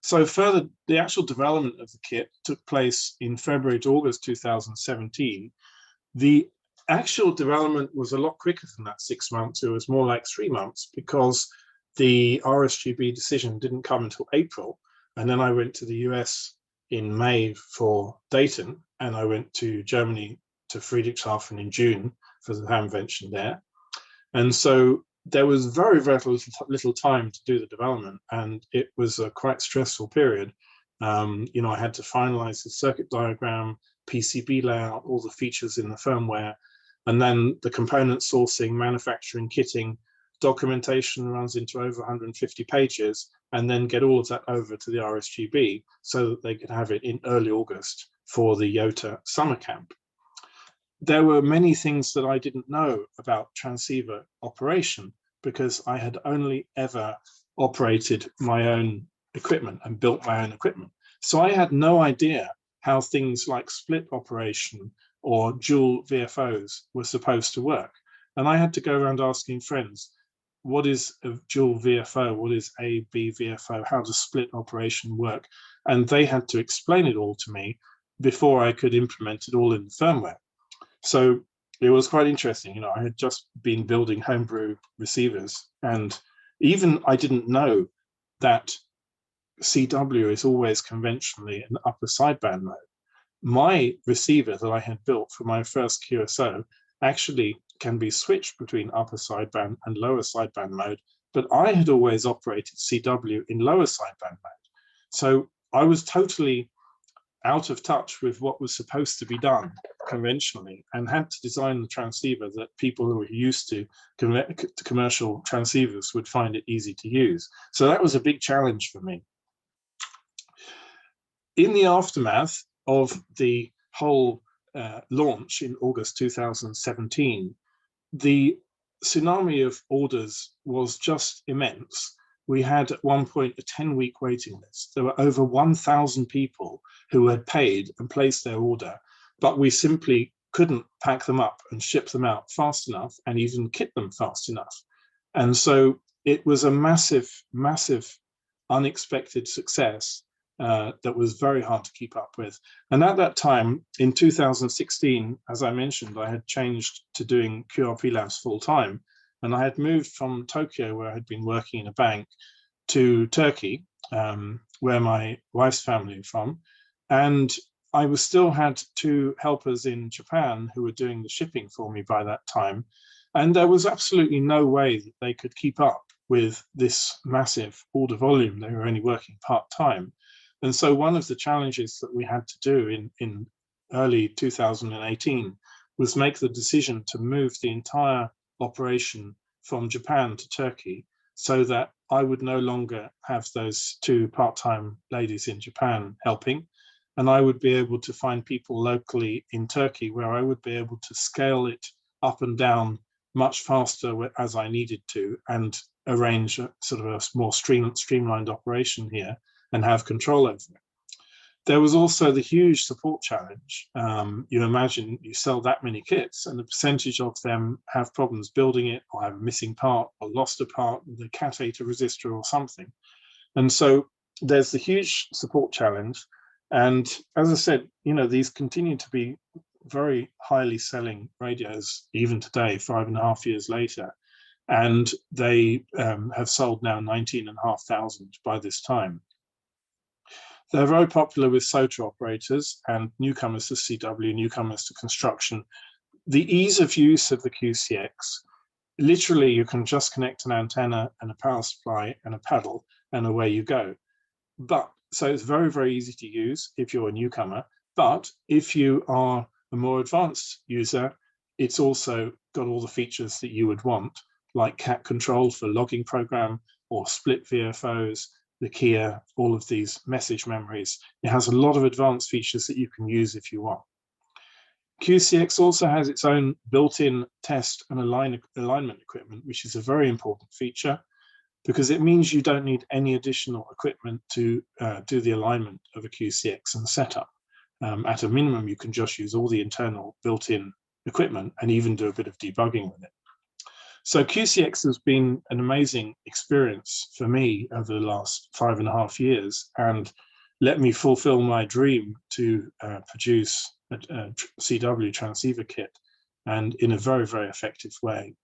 So further, the actual development of the kit took place in February to August 2017. The actual development was a lot quicker than that 6 months. It was more like 3 months because the RSGB decision didn't come until April. And then I went to the US in May for Dayton, and I went to Germany to Friedrichshafen in June for the Hamvention there. And so there was very, very little time to do the development, and it was a quite stressful period. You know, I had to finalize the circuit diagram, PCB layout, all the features in the firmware, and then the component sourcing, manufacturing, kitting, documentation runs into over 150 pages, and then get all of that over to the RSGB so that they could have it in early August for the Yota summer camp. There were many things that I didn't know about transceiver operation because I had only ever operated my own equipment and built my own equipment. So I had no idea how things like split operation or dual VFOs were supposed to work. And I had to go around asking friends, what is a dual VFO? What is A, B VFO? How does split operation work? And they had to explain it all to me before I could implement it all in the firmware. So it was quite interesting. You know, I had just been building homebrew receivers, and even I didn't know that CW is always conventionally an upper sideband mode. My receiver that I had built for my first QSO actually can be switched between upper sideband and lower sideband mode, but I had always operated CW in lower sideband mode. So I was totally out of touch with what was supposed to be done conventionally, and had to design the transceiver that people who were used to commercial transceivers would find it easy to use. So that was a big challenge for me. In the aftermath of the whole launch in August 2017, the tsunami of orders was just immense. We had at one point a 10-week waiting list. There were over 1,000 people who had paid and placed their order, but we simply couldn't pack them up and ship them out fast enough and even kit them fast enough. And so it was a massive, massive, unexpected success that was very hard to keep up with. And at that time, in 2016, as I mentioned, I had changed to doing QRP Labs full time. And I had moved from Tokyo, where I had been working in a bank, to Turkey, where my wife's family are from. And I was still had 2 helpers in Japan who were doing the shipping for me by that time. And there was absolutely no way that they could keep up with this massive order volume. They were only working part-time. And so one of the challenges that we had to do in early 2018 was make the decision to move the entire operation from Japan to Turkey, so that I would no longer have those 2 part-time ladies in Japan helping, and I would be able to find people locally in Turkey where I would be able to scale it up and down much faster as I needed to, and arrange a sort of a more streamlined operation here and have control over it. There was also the huge support challenge. You imagine you sell that many kits and the percentage of them have problems building it, or have a missing part, or lost a part, the Cat A to resistor or something. And so there's the huge support challenge. And as I said, you know, these continue to be very highly selling radios, even today, 5.5 years later. And they have sold now 19,500 by this time. They're very popular with SOTA operators and newcomers to CW, newcomers to construction. The ease of use of the QCX, literally you can just connect an antenna and a power supply and a paddle and away you go. But so it's very, very easy to use if you're a newcomer. But if you are a more advanced user, it's also got all the features that you would want, like cat control for logging program, or split VFOs, the Kia, all of these message memories. It has a lot of advanced features that you can use if you want. QCX also has its own built-in test and alignment equipment, which is a very important feature, because it means you don't need any additional equipment to do the alignment of a QCX and setup. At a minimum, you can just use all the internal built-in equipment and even do a bit of debugging with it. So QCX has been an amazing experience for me over the last 5.5 years, and let me fulfill my dream to produce a CW transceiver kit, and in a very, very effective way.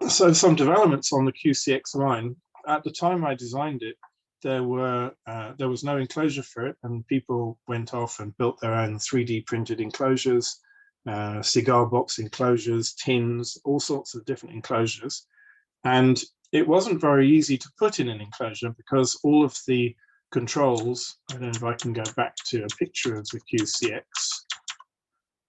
So some developments on the QCX line. At the time I designed it, there was no enclosure for it, and people went off and built their own 3D printed enclosures, cigar box enclosures, tins, all sorts of different enclosures. And it wasn't very easy to put in an enclosure, because all of the controls, I don't know if I can go back to a picture of the QCX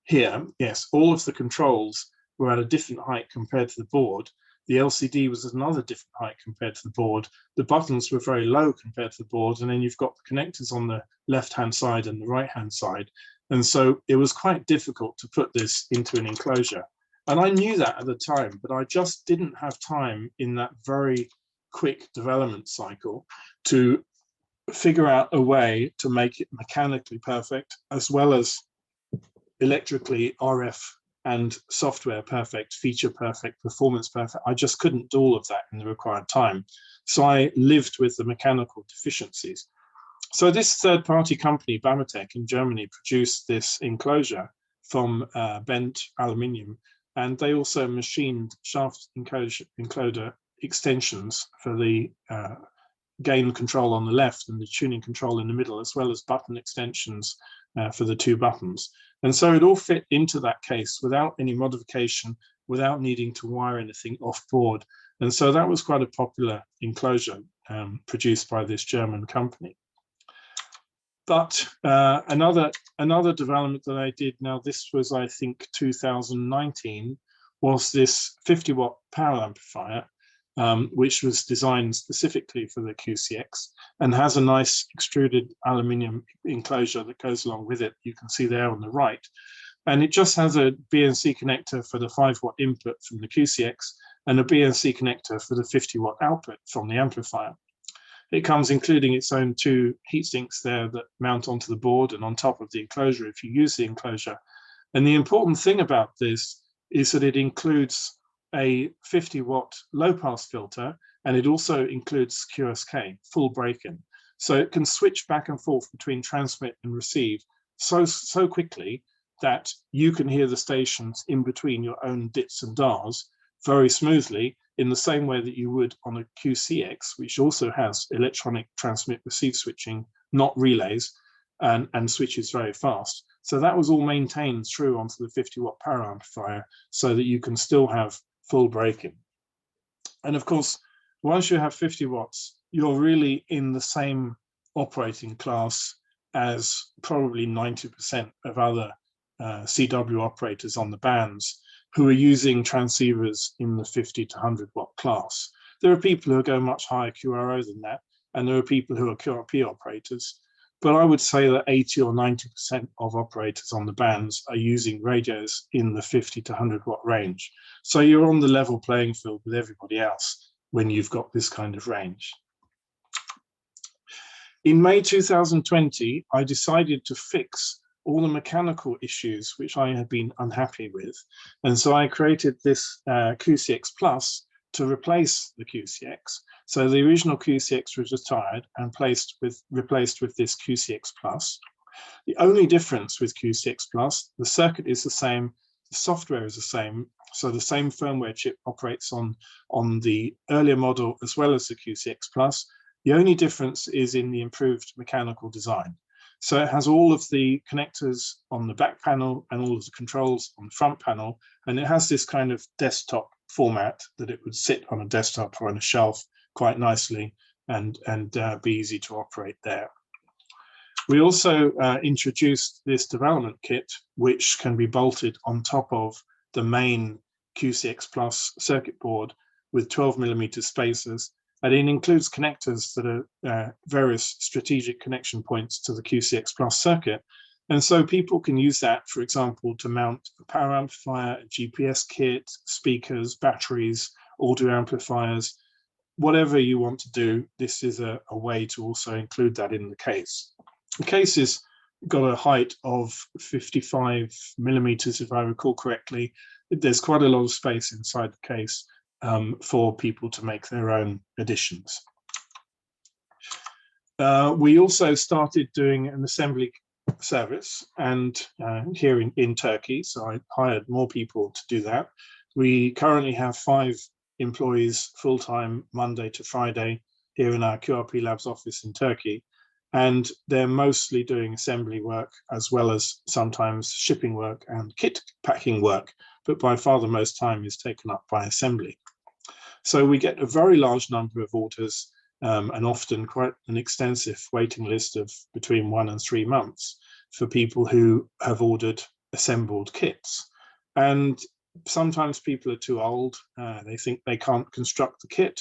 here. Yes, all of the controls were at a different height compared to the board. The LCD was at another different height compared to the board. The buttons were very low compared to the board. And then you've got the connectors on the left-hand side and the right-hand side. And so it was quite difficult to put this into an enclosure. And I knew that at the time, but I just didn't have time in that very quick development cycle to figure out a way to make it mechanically perfect, as well as electrically RF and software perfect, feature perfect, performance perfect. I just couldn't do all of that in the required time. So I lived with the mechanical deficiencies. So this third-party company, Bamatech in Germany, produced this enclosure from bent aluminium, and they also machined shaft encoder extensions for the gain control on the left and the tuning control in the middle, as well as button extensions for the 2 buttons. And so it all fit into that case without any modification, without needing to wire anything off board. And so that was quite a popular enclosure produced by this German company. But another development that I did, now this was, I think, 2019, was this 50-watt power amplifier, which was designed specifically for the QCX and has a nice extruded aluminium enclosure that goes along with it. You can see there on the right. And it just has a BNC connector for the 5-watt input from the QCX and a BNC connector for the 50-watt output from the amplifier. It comes including its own 2 heat sinks there that mount onto the board and on top of the enclosure if you use the enclosure. And the important thing about this is that it includes a 50-watt low-pass filter, and it also includes QSK, full break-in. So it can switch back and forth between transmit and receive so quickly that you can hear the stations in between your own DITs and DARs very smoothly, in the same way that you would on a QCX, which also has electronic transmit receive switching, not relays, and switches very fast. So that was all maintained through onto the 50-watt power amplifier so that you can still have full break-in. And of course, once you have 50 watts, you're really in the same operating class as probably 90% of other CW operators on the bands who are using transceivers in the 50 to 100 watt class. There are people who go much higher QRO than that, and there are people who are QRP operators. But I would say that 80 or 90% of operators on the bands are using radios in the 50 to 100 watt range. So you're on the level playing field with everybody else when you've got this kind of range. In May 2020, I decided to fix all the mechanical issues which I had been unhappy with. And so I created this QCX Plus to replace the QCX. So the original QCX was retired and replaced with this QCX Plus. The only difference with QCX Plus, the circuit is the same, the software is the same. So the same firmware chip operates on the earlier model as well as the QCX Plus. The only difference is in the improved mechanical design. So it has all of the connectors on the back panel and all of the controls on the front panel. And it has this kind of desktop format that it would sit on a desktop or on a shelf quite nicely and be easy to operate there. We also introduced this development kit, which can be bolted on top of the main QCX Plus circuit board with 12mm spacers. And it includes connectors that are various strategic connection points to the QCX Plus circuit. And so people can use that, for example, to mount a power amplifier, a GPS kit, speakers, batteries, audio amplifiers, whatever you want to do. This is a way to also include that in the case. The case has got a height of 55mm, if I recall correctly. There's quite a lot of space inside the case for people to make their own additions. We also started doing an assembly service and here in Turkey, so I hired more people to do that. We currently have 5 employees full-time Monday to Friday here in our QRP Labs office in Turkey, and they're mostly doing assembly work as well as sometimes shipping work and kit packing work, but by far the most time is taken up by assembly. So we get a very large number of orders and often quite an extensive waiting list of between 1 and 3 months for people who have ordered assembled kits. And sometimes people are too old, they think they can't construct the kit,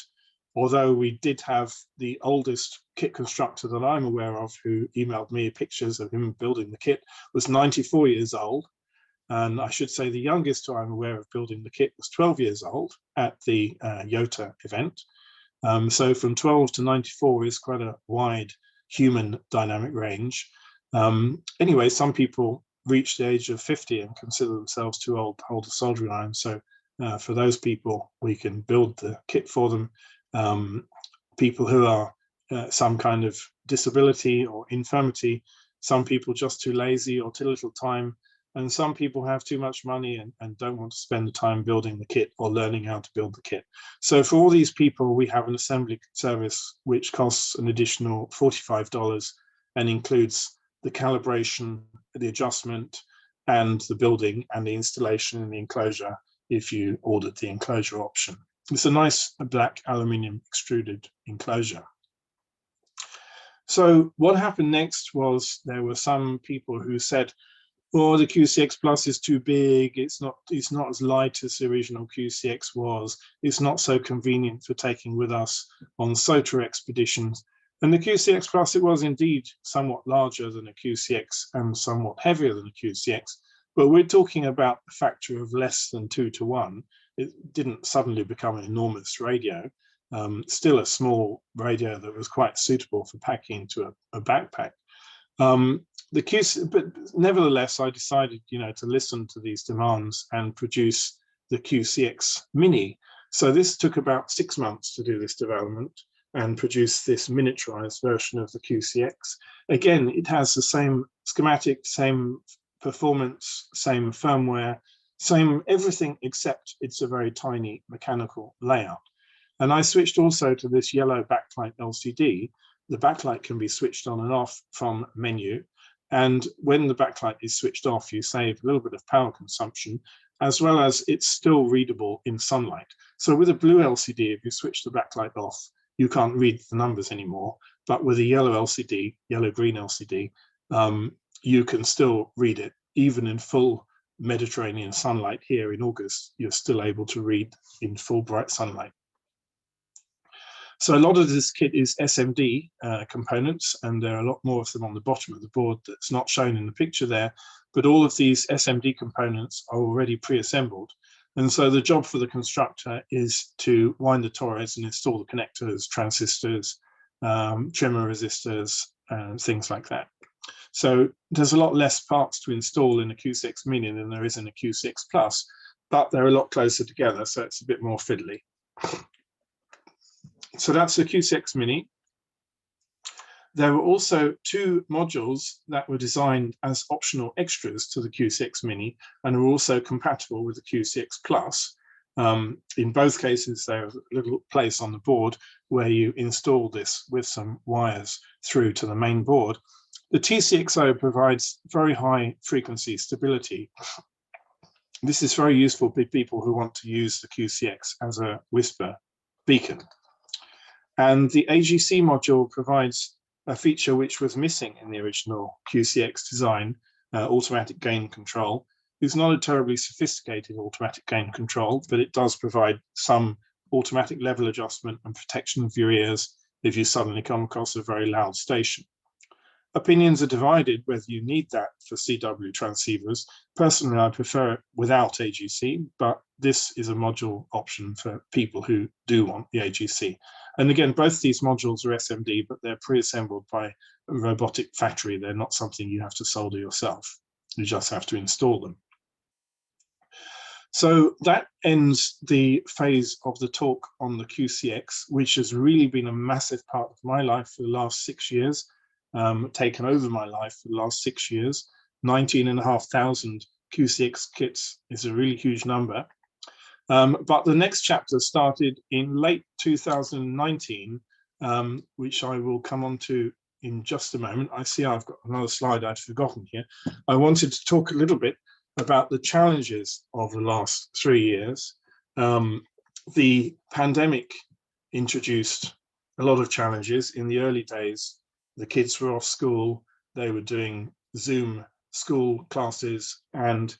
although we did have the oldest kit constructor that I'm aware of who emailed me pictures of him building the kit was 94 years old. And I should say the youngest who I'm aware of building the kit was 12 years old at the YOTA event. So from 12 to 94 is quite a wide human dynamic range. Anyway, some people reach the age of 50 and consider themselves too old to hold a soldering iron. So for those people, we can build the kit for them. People who are some kind of disability or infirmity, some people just too lazy or too little time, and some people have too much money and don't want to spend the time building the kit or learning how to build the kit. So for all these people, we have an assembly service which costs an additional $45 and includes the calibration, the adjustment, and the building and the installation in the enclosure if you ordered the enclosure option. It's a nice black aluminium extruded enclosure. So what happened next was there were some people who said, "Oh, the QCX Plus is too big. It's not as light as the original QCX was. It's not so convenient for taking with us on SOTA expeditions." And the QCX Plus, it was indeed somewhat larger than a QCX and somewhat heavier than a QCX, but we're talking about a factor of less than 2 to 1. It didn't suddenly become an enormous radio. Still a small radio that was quite suitable for packing into a backpack. But nevertheless, I decided, to listen to these demands and produce the QCX Mini. So this took about 6 months to do this development and produce this miniaturized version of the QCX. Again, it has the same schematic, same performance, same firmware, same everything, except it's a very tiny mechanical layout. And I switched also to this yellow backlight LCD. The backlight can be switched on and off from menu. And when the backlight is switched off, you save a little bit of power consumption, as well as it's still readable in sunlight. So with a blue LCD, if you switch the backlight off, you can't read the numbers anymore. But with a yellow LCD, yellow-green LCD, you can still read it. Even in full Mediterranean sunlight here in August, you're still able to read in full bright sunlight. So a lot of this kit is SMD components, and there are a lot more of them on the bottom of the board that's not shown in the picture there, but all of these SMD components are already pre-assembled. And so the job for the constructor is to wind the Torres and install the connectors, transistors, trimmer resistors, and things like that. So there's a lot less parts to install in a Q6 Mini than there is in a Q6 Plus, but they're a lot closer together, so it's a bit more fiddly. So that's the Q6 Mini. There were also 2 modules that were designed as optional extras to the Q6 Mini and are also compatible with the Q6 Plus. In both cases, there's a little place on the board where you install this with some wires through to the main board. The TCXO provides very high frequency stability. This is very useful for people who want to use the QCX as a whisper beacon. And the AGC module provides a feature which was missing in the original QCX design, automatic gain control. It's not a terribly sophisticated automatic gain control, but it does provide some automatic level adjustment and protection of your ears if you suddenly come across a very loud station. Opinions are divided whether you need that for CW transceivers. Personally, I prefer it without AGC, but this is a module option for people who do want the AGC. And again, both these modules are SMD, but they're pre-assembled by a robotic factory. They're not something you have to solder yourself. You just have to install them. So that ends the phase of the talk on the QCX, which has really been a massive part of my life for the last 6 years. Taken over my life for the last 6 years. 19,500 QCX kits is a really huge number. But the next chapter started in late 2019, which I will come on to in just a moment. I see I've got another slide I'd forgotten here. I wanted to talk a little bit about the challenges of the last 3 years. The pandemic introduced a lot of challenges. In the early days, the kids were off school, they were doing Zoom school classes, and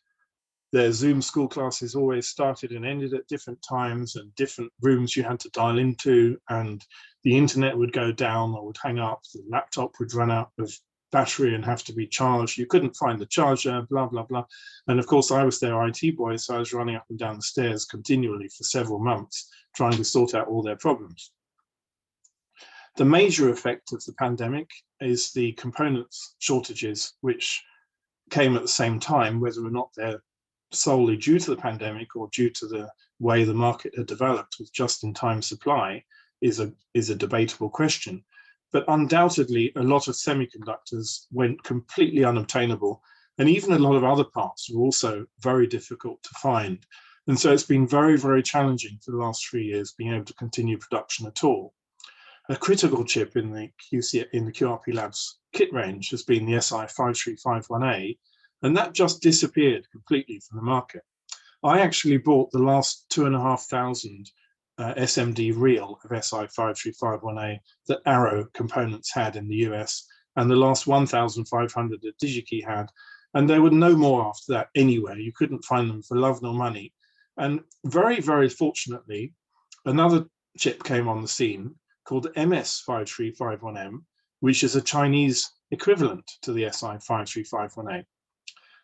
their Zoom school classes always started and ended at different times and different rooms you had to dial into, and the internet would go down or would hang up, the laptop would run out of battery and have to be charged. You couldn't find the charger, blah, blah, blah. And of course, I was their IT boy, so I was running up and down the stairs continually for several months, trying to sort out all their problems. The major effect of the pandemic is the components shortages, which came at the same time, whether or not they're solely due to the pandemic or due to the way the market had developed with just-in-time supply is a debatable question. But undoubtedly, a lot of semiconductors went completely unobtainable, and even a lot of other parts were also very difficult to find. And so it's been very, very challenging for the last 3 years being able to continue production at all. A critical chip in the QRP Labs kit range has been the SI5351A, and that just disappeared completely from the market. I actually bought the last 2,500 SMD reel of SI5351A that Arrow Components had in the US, and the last 1,500 that DigiKey had. And there were no more after that anywhere. You couldn't find them for love nor money. And very, very fortunately, another chip came on the scene called MS5351M, which is a Chinese equivalent to the SI5351A.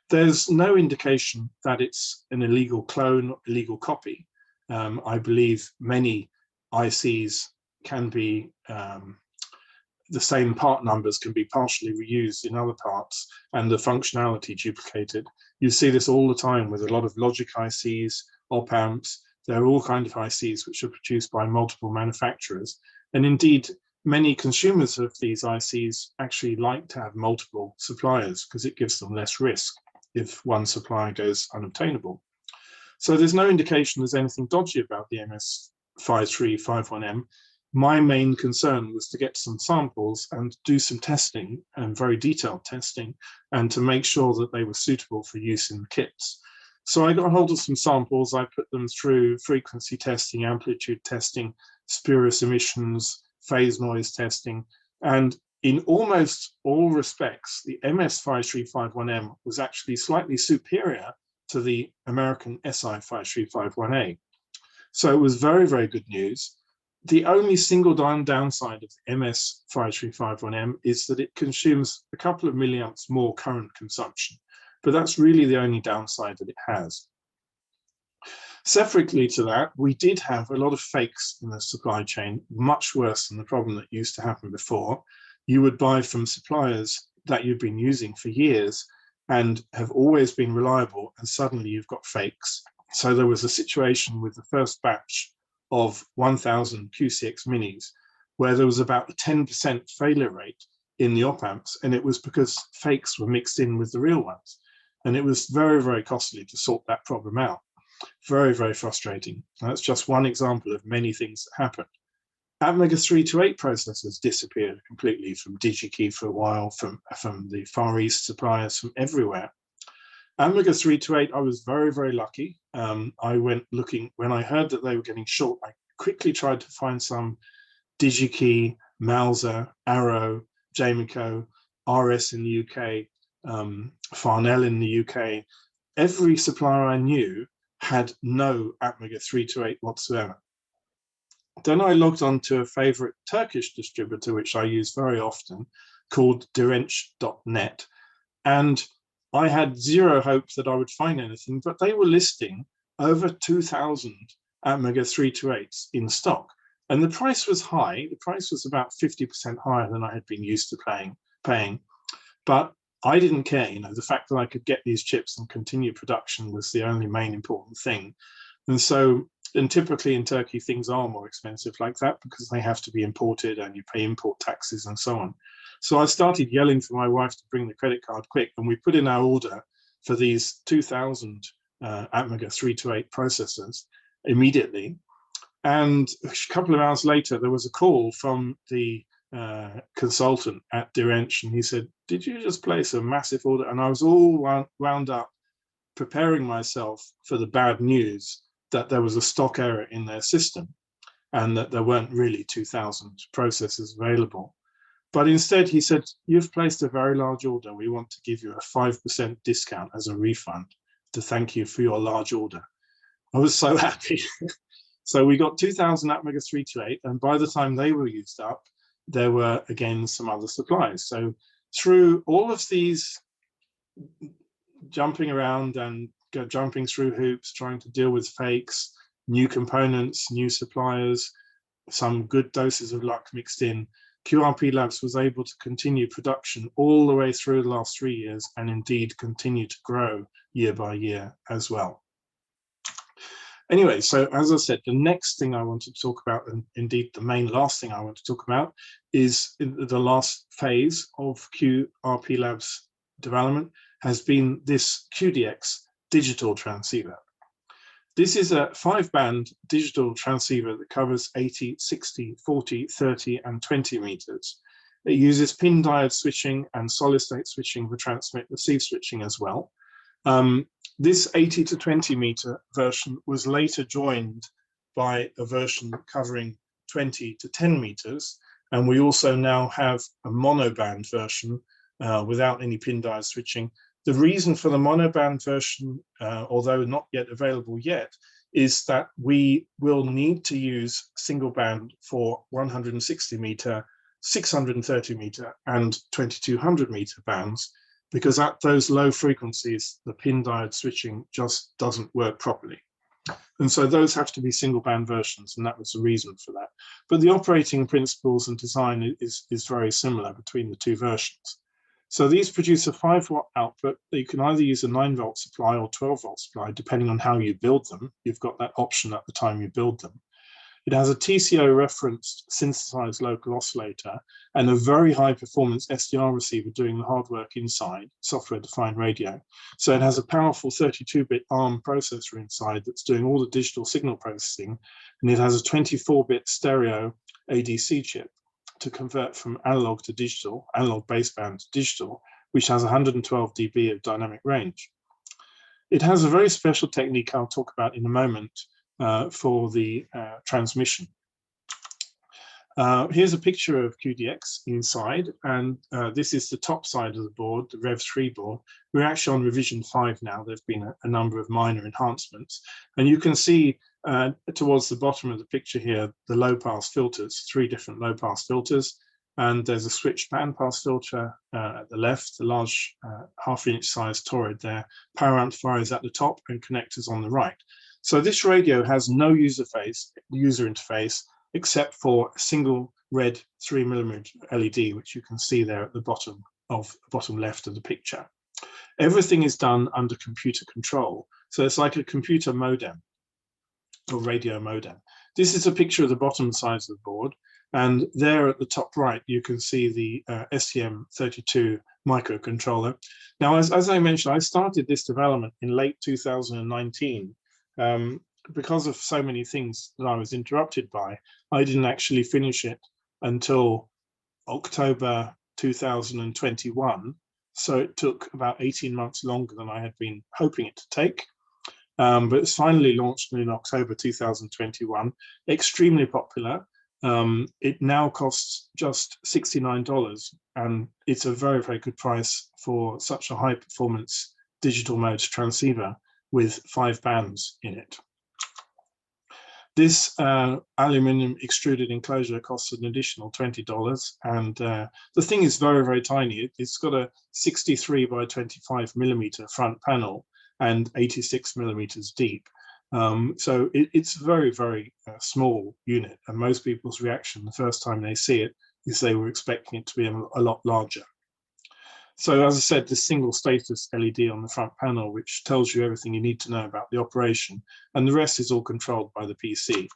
There's no indication that it's an illegal clone, illegal copy. I believe many ICs can be, the same part numbers can be partially reused in other parts and the functionality duplicated. You see this all the time with a lot of logic ICs, op amps. There are all kinds of ICs which are produced by multiple manufacturers. And indeed, many consumers of these ICs actually like to have multiple suppliers because it gives them less risk if one supplier goes unobtainable. So there's no indication there's anything dodgy about the MS5351M. My main concern was to get some samples and do some testing, and very detailed testing, and to make sure that they were suitable for use in the kits. So I got hold of some samples, I put them through frequency testing, amplitude testing, spurious emissions, phase noise testing, and in almost all respects, the MS5351M was actually slightly superior to the American SI5351A. So it was very, very good news. The only single downside of the MS5351M is that it consumes a couple of milliamps more current consumption, but that's really the only downside that it has. Separately to that, we did have a lot of fakes in the supply chain, much worse than the problem that used to happen before. You would buy from suppliers that you've been using for years and have always been reliable, and suddenly you've got fakes. So there was a situation with the first batch of 1000 QCX minis where there was about a 10% failure rate in the op amps, and it was because fakes were mixed in with the real ones. And it was very, very costly to sort that problem out. Very, very frustrating. And that's just one example of many things that happened. Atmega328 processors disappeared completely from DigiKey for a while, from the Far East suppliers, from everywhere. Atmega328, I was very, very lucky. I went looking, when I heard that they were getting short, I quickly tried to find some DigiKey, Mauser, Arrow, Jamico, RS in the UK, Farnell in the UK. Every supplier I knew had no Atmega328 whatsoever. Then I logged on to a favorite Turkish distributor, which I use very often, called dirench.net. And I had zero hope that I would find anything, but they were listing over 2,000 Atmega328s in stock. And the price was high. The price was about 50% higher than I had been used to paying. But I didn't care. You know, the fact that I could get these chips and continue production was the only main important thing. And so, and typically in Turkey, things are more expensive like that because they have to be imported and you pay import taxes and so on. So I started yelling for my wife to bring the credit card quick, and we put in our order for these 2,000 Atmega328 processors immediately. And a couple of hours later, there was a call from the consultant at Dirench, and he said, "Did you just place a massive order?" And I was all wound up preparing myself for the bad news that there was a stock error in their system and that there weren't really 2,000 processors available. But instead he said, "You've placed a very large order. We want to give you a 5% discount as a refund to thank you for your large order." I was so happy. So we got 2,000 Atmega328, and by the time they were used up, there were again some other supplies. So through all of these jumping around and jumping through hoops, trying to deal with fakes, new components, new suppliers, some good doses of luck mixed in, QRP Labs was able to continue production all the way through the last 3 years, and indeed continue to grow year by year as well. Anyway, so as I said, the next thing I want to talk about, and indeed the main last thing I want to talk about, is the last phase of QRP Labs development has been this QDX digital transceiver. This is a 5-band digital transceiver that covers 80, 60, 40, 30, and 20 meters. It uses pin diode switching and solid state switching for transmit receive switching as well. This 80 to 20 meter version was later joined by a version covering 20 to 10 meters. And we also now have a monoband version without any pin diode switching. The reason for the monoband version, although not yet available yet, is that we will need to use single band for 160 meter, 630 meter and 2200 meter bands, because at those low frequencies, the pin diode switching just doesn't work properly. And so those have to be single band versions, and that was the reason for that. But the operating principles and design is very similar between the two versions. So these produce a 5-watt output. You can either use a 9-volt supply or 12-volt supply, depending on how you build them. You've got that option at the time you build them. It has a TCO referenced synthesized local oscillator and a very high performance SDR receiver doing the hard work inside, software defined radio. So it has a powerful 32-bit ARM processor inside that's doing all the digital signal processing, and it has a 24-bit stereo ADC chip to convert from analog to digital, analog baseband to digital, which has 112 dB of dynamic range. It has a very special technique I'll talk about in a moment for the transmission. Here's a picture of QDX inside, and this is the top side of the board, the Rev 3 board. We're actually on revision 5 now. There've been a number of minor enhancements, and you can see towards the bottom of the picture here, the low pass filters, 3 different low pass filters, and there's a switched band pass filter at the left, the large half-inch size toroid there, power amplifier is at the top, and connectors on the right. So this radio has no user interface except for a single red 3mm LED, which you can see there at the bottom left of the picture. Everything is done under computer control. So it's like a computer modem or radio modem. This is a picture of the bottom sides of the board. And there at the top right, you can see the STM32 microcontroller. Now, as I mentioned, I started this development in late 2019. Because of so many things that I was interrupted by, I didn't actually finish it until October 2021. So it took about 18 months longer than I had been hoping it to take. But it's finally launched in October 2021, extremely popular. It now costs just $69, and it's a very, very good price for such a high performance digital mode transceiver with 5 bands in it. This aluminum extruded enclosure costs an additional $20, and the thing is very, very tiny. It's got a 63 by 25 millimeter front panel and 86 millimeters deep. So it's a very, very small unit, and most people's reaction the first time they see it is they were expecting it to be a lot larger. So as I said, this single status LED on the front panel, which tells you everything you need to know about the operation, and the rest is all controlled by the PC.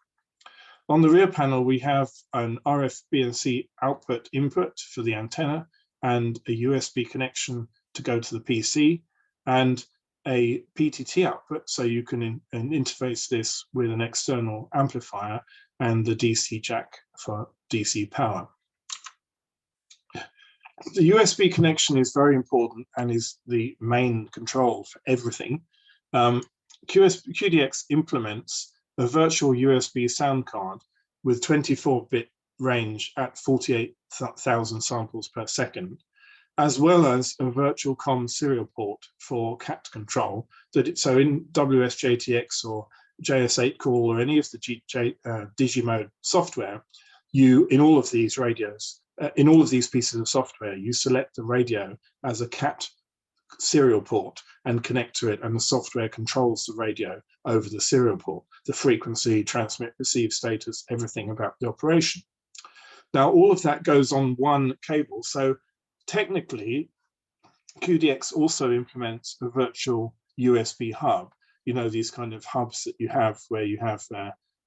On the rear panel, we have an RF BNC output input for the antenna and a USB connection to go to the PC, and a PTT output, so you can interface this with an external amplifier, and the DC jack for DC power. The USB connection is very important and is the main control for everything. QDX implements a virtual USB sound card with 24-bit range at 48,000 samples per second, as well as a virtual COM serial port for CAT control. So in WSJTX or JS8 call or any of the Digimode software, in all of these radios, in all of these pieces of software, you select the radio as a CAT serial port and connect to it, and the software controls the radio over the serial port, the frequency, transmit, receive status, everything about the operation. Now, all of that goes on one cable. So technically, QDX also implements a virtual USB hub. You know, these kind of hubs that you have where you have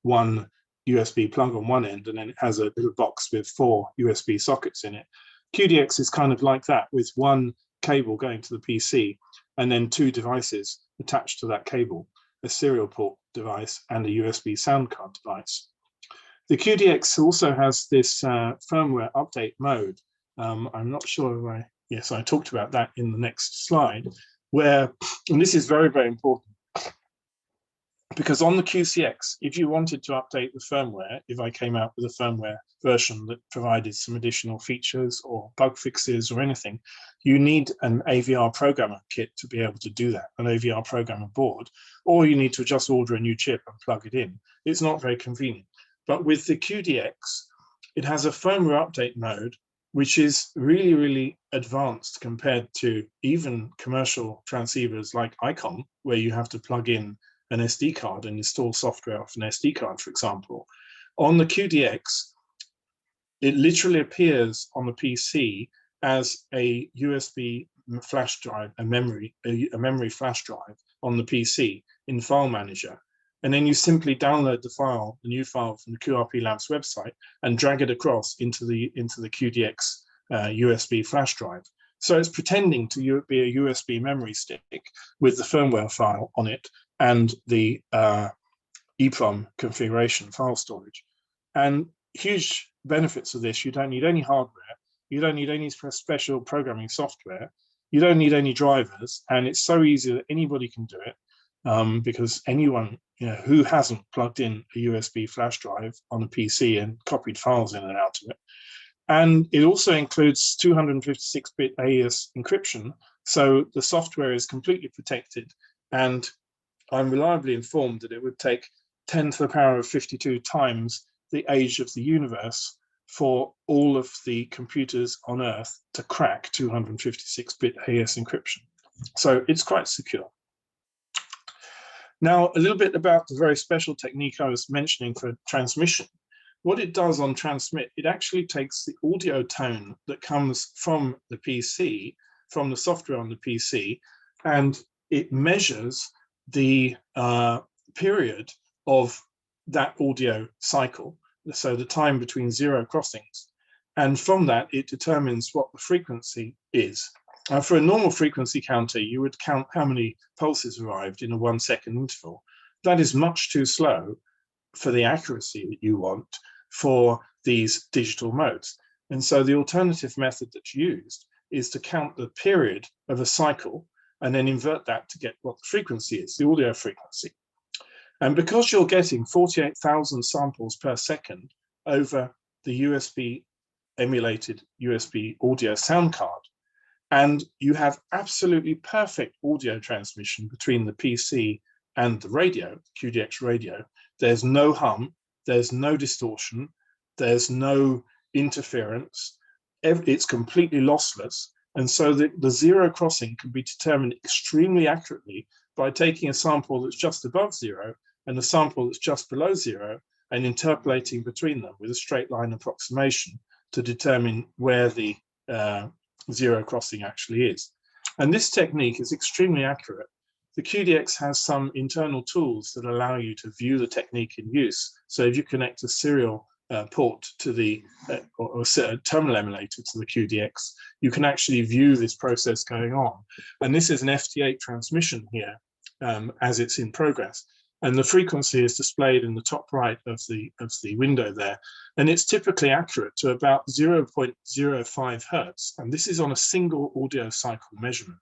one USB plug on one end, and then it has a little box with 4 USB sockets in it. QDX is kind of like that, with one cable going to the PC and then 2 devices attached to that cable, a serial port device and a USB sound card device. The QDX also has this firmware update mode. I'm not sure yes, I talked about that in the next slide, where, and this is very, very important, Because on the QCX, if you wanted to update the firmware, if I came out with a firmware version that provided some additional features or bug fixes or anything, you need an AVR programmer kit to be able to do that, an AVR programmer board, or you need to just order a new chip and plug it in. It's not very convenient. But with the QDX, it has a firmware update mode, which is really, really advanced compared to even commercial transceivers like ICOM, where you have to plug in an SD card and install software off an SD card, for example. On the QDX, it literally appears on the PC as a USB flash drive, a memory flash drive on the PC in File Manager. And then you simply download the file, the new file from the QRP Labs website, and drag it across into the QDX USB flash drive. So it's pretending to be a USB memory stick with the firmware file on it and the EEPROM configuration file storage. And huge benefits of this: you don't need any hardware, you don't need any special programming software, you don't need any drivers, and it's so easy that anybody can do it, because anyone who hasn't plugged in a USB flash drive on a PC and copied files in and out of it. And it also includes 256-bit AES encryption, so the software is completely protected. And I'm reliably informed that it would take 10 to the power of 52 times the age of the universe for all of the computers on Earth to crack 256-bit AES encryption. So it's quite secure. Now, a little bit about the very special technique I was mentioning for transmission. What it does on transmit, it actually takes the audio tone that comes from the PC, from the software on the PC, and it measures the period of that audio cycle, so the time between zero crossings. And from that, it determines what the frequency is. For a normal frequency counter, you would count how many pulses arrived in a 1 second interval. That is much too slow for the accuracy that you want for these digital modes. And so the alternative method that's used is to count the period of a cycle and then invert that to get what the frequency is, the audio frequency. And because you're getting 48,000 samples per second over the USB emulated USB audio sound card, and you have absolutely perfect audio transmission between the PC and the radio, QDX radio, there's no hum, there's no distortion, there's no interference, it's completely lossless. And so the zero crossing can be determined extremely accurately by taking a sample that's just above zero and a sample that's just below zero and interpolating between them with a straight line approximation to determine where the zero crossing actually is. And this technique is extremely accurate. The QDX has some internal tools that allow you to view the technique in use. So if you connect a serial port to the or a terminal emulator to the QDX, you can actually view this process going on. And this is an FT8 transmission here as it's in progress. And the frequency is displayed in the top right of the window there. And it's typically accurate to about 0.05 hertz. And this is on a single audio cycle measurement.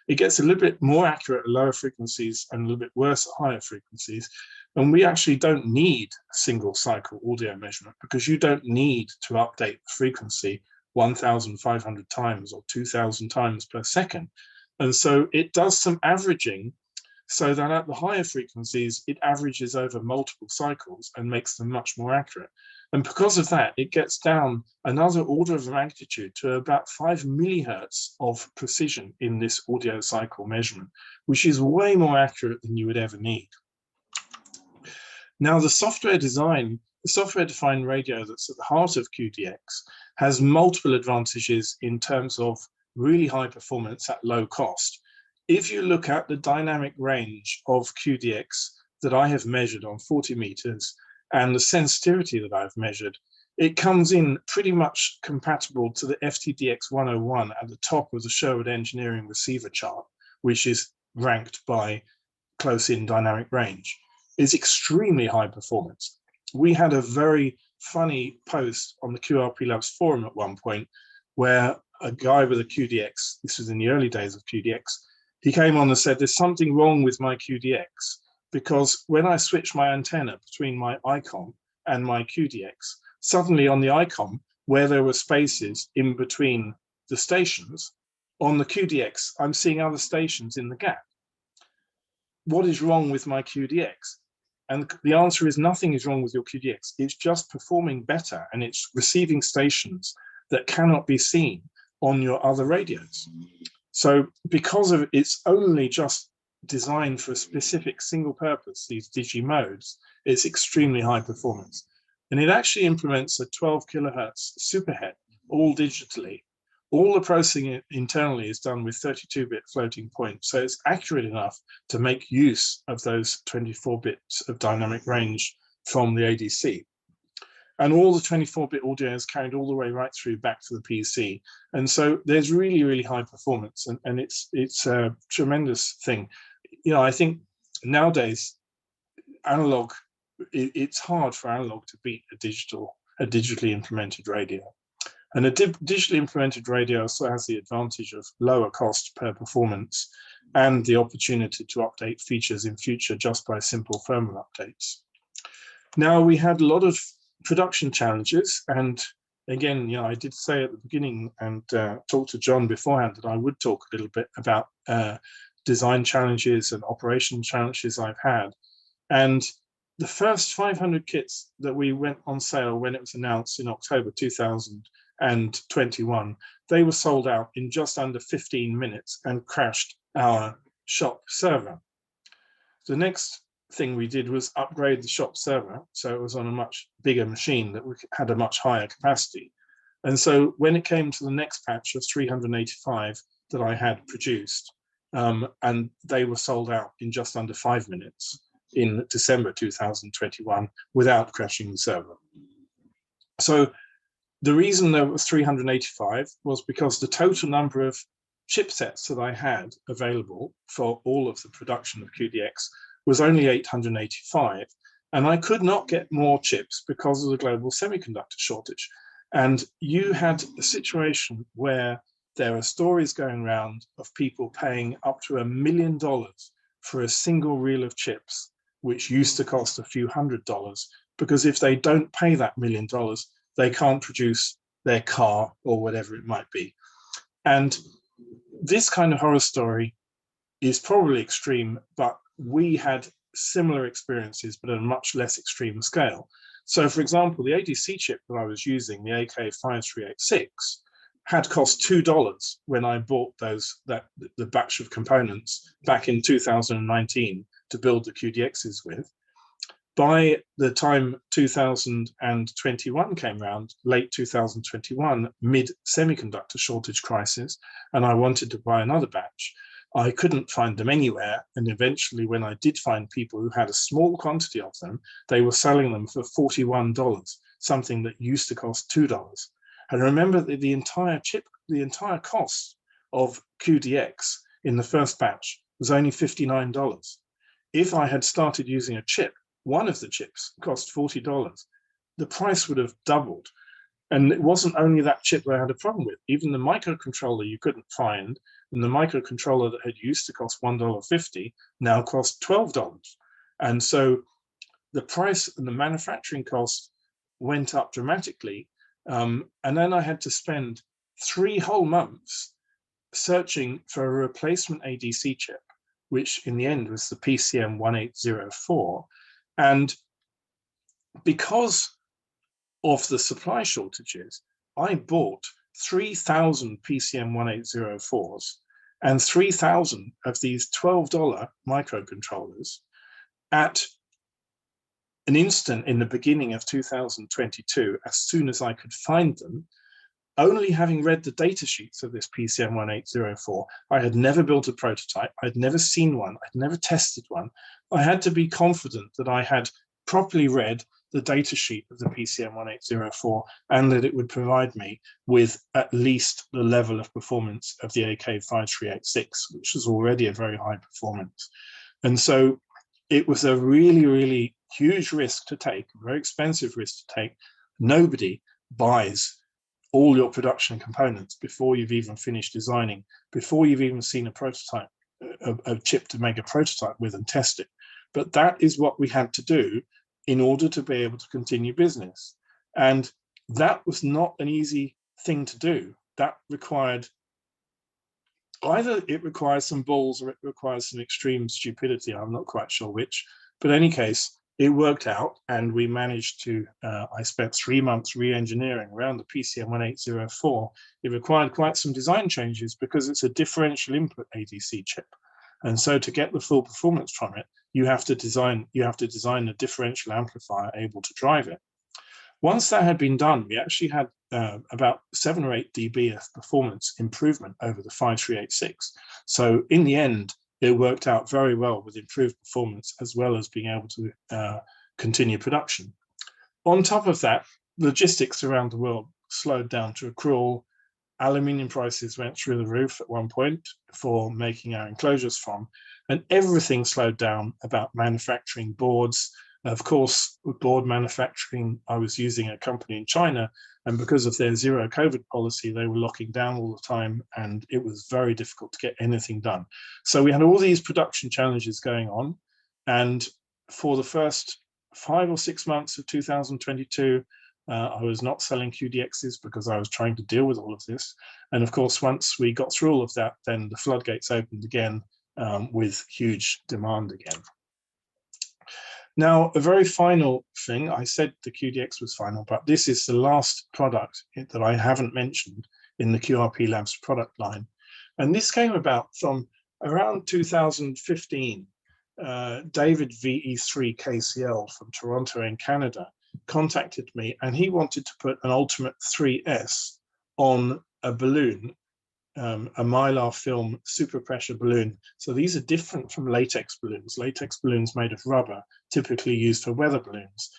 It gets a little bit more accurate at lower frequencies and a little bit worse at higher frequencies. And we actually don't need a single cycle audio measurement because you don't need to update the frequency 1,500 times or 2,000 times per second. And so it does some averaging so that at the higher frequencies, it averages over multiple cycles and makes them much more accurate. And because of that, it gets down another order of magnitude to about 5 millihertz of precision in this audio cycle measurement, which is way more accurate than you would ever need. Now, the software-defined radio that's at the heart of QDX has multiple advantages in terms of really high performance at low cost. If you look at the dynamic range of QDX that I have measured on 40 meters and the sensitivity that I've measured, it comes in pretty much compatible to the FTDX 101 at the top of the Sherwood Engineering receiver chart, which is ranked by close-in dynamic range. It's extremely high performance. We had a very funny post on the QRP Labs forum at one point where a guy with a QDX, this was in the early days of QDX, he came on and said, there's something wrong with my QDX because when I switch my antenna between my ICOM and my QDX, suddenly on the ICOM, where there were spaces in between the stations, on the QDX, I'm seeing other stations in the gap. What is wrong with my QDX? And the answer is nothing is wrong with your QDX. It's just performing better, and it's receiving stations that cannot be seen on your other radios. So because of it's only just designed for a specific single purpose, these digi modes, it's extremely high performance. And it actually implements a 12 kilohertz superhead, all digitally. All the processing internally is done with 32-bit floating point, so it's accurate enough to make use of those 24 bits of dynamic range from the ADC. And all the 24-bit audio is carried all the way right through back to the PC. And so there's really, really high performance, and it's a tremendous thing. You know, I think nowadays, analog, it's hard for analog to beat a digitally implemented radio. And a digitally implemented radio also has the advantage of lower cost per performance and the opportunity to update features in future just by simple firmware updates. Now, we had a lot of production challenges, and again, you know, I did say at the beginning and talk to John beforehand that I would talk a little bit about design challenges and operation challenges I've had. And the first 500 kits that we went on sale when it was announced in October 2021, they were sold out in just under 15 minutes and crashed our shop server. The next thing we did was upgrade the shop server, so it was on a much bigger machine that had a much higher capacity. And so when it came to the next batch of 385 that I had produced, and they were sold out in just under 5 minutes in December 2021 without crashing the server. So the reason there was 385 was because the total number of chipsets that I had available for all of the production of QDX was only 885, and I could not get more chips because of the global semiconductor shortage. And you had a situation where there are stories going around of people paying up to $1 million for a single reel of chips, which used to cost a few $100s, because if they don't pay that $1 million, they can't produce their car or whatever it might be. And this kind of horror story is probably extreme, but we had similar experiences, but at a much less extreme scale. So for example, the ADC chip that I was using, the AK5386, had cost $2 when I bought the batch of components back in 2019 to build the QDXs with. By the time 2021 came around, late 2021, mid semiconductor shortage crisis, and I wanted to buy another batch, I couldn't find them anywhere. And eventually, when I did find people who had a small quantity of them, they were selling them for $41, something that used to cost $2. And remember that the entire cost of QDX in the first batch was only $59. If I had started using a chip, one of the chips cost $40, the price would have doubled. And it wasn't only that chip that I had a problem with. Even the microcontroller you couldn't find, and the microcontroller that had used to cost $1.50 now cost $12. And so the price and the manufacturing cost went up dramatically. And then I had to spend 3 whole months searching for a replacement ADC chip, which in the end was the PCM1804. And because of the supply shortages, I bought 3,000 PCM1804s and 3,000 of these $12 microcontrollers at an instant in the beginning of 2022, as soon as I could find them, only having read the data sheets of this PCM1804. I had never built a prototype. I'd never seen one. I'd never tested one. I had to be confident that I had properly read the data sheet of the PCM1804 and that it would provide me with at least the level of performance of the AK5386, which was already a very high performance. And so it was a really, really huge risk to take, a very expensive risk to take. Nobody buys all your production components before you've even finished designing, before you've even seen a prototype, a chip to make a prototype with and test it. but that is what we had to do in order to be able to continue business. And that was not an easy thing to do. That required, either it requires some balls or it requires some extreme stupidity. I'm not quite sure which, but in any case, it worked out, and we managed to, I spent 3 months re-engineering around the PCM1804. It required quite some design changes because it's a differential input ADC chip. And so to get the full performance from it, you have to design a differential amplifier able to drive it. Once that had been done, we actually had about 7 or 8 dB of performance improvement over the 5386. So in the end, it worked out very well with improved performance as well as being able to continue production. On top of that, logistics around the world slowed down to a crawl. Aluminium prices went through the roof at one point for making our enclosures from, and everything slowed down about manufacturing boards. Of course, with board manufacturing, I was using a company in China, and because of their zero COVID policy, they were locking down all the time, and it was very difficult to get anything done. So we had all these production challenges going on, and for the first 5 or 6 months of 2022, I was not selling QDXs because I was trying to deal with all of this. And of course, once we got through all of that, then the floodgates opened again with huge demand again. Now, a very final thing, I said the QDX was final, but this is the last product that I haven't mentioned in the QRP Labs product line. And this came about from around 2015. David VE3 KCL from Toronto in Canada contacted me, and he wanted to put an Ultimate 3S on a balloon, a mylar film super pressure balloon. So these are different from latex balloons. Latex balloons made of rubber, typically used for weather balloons,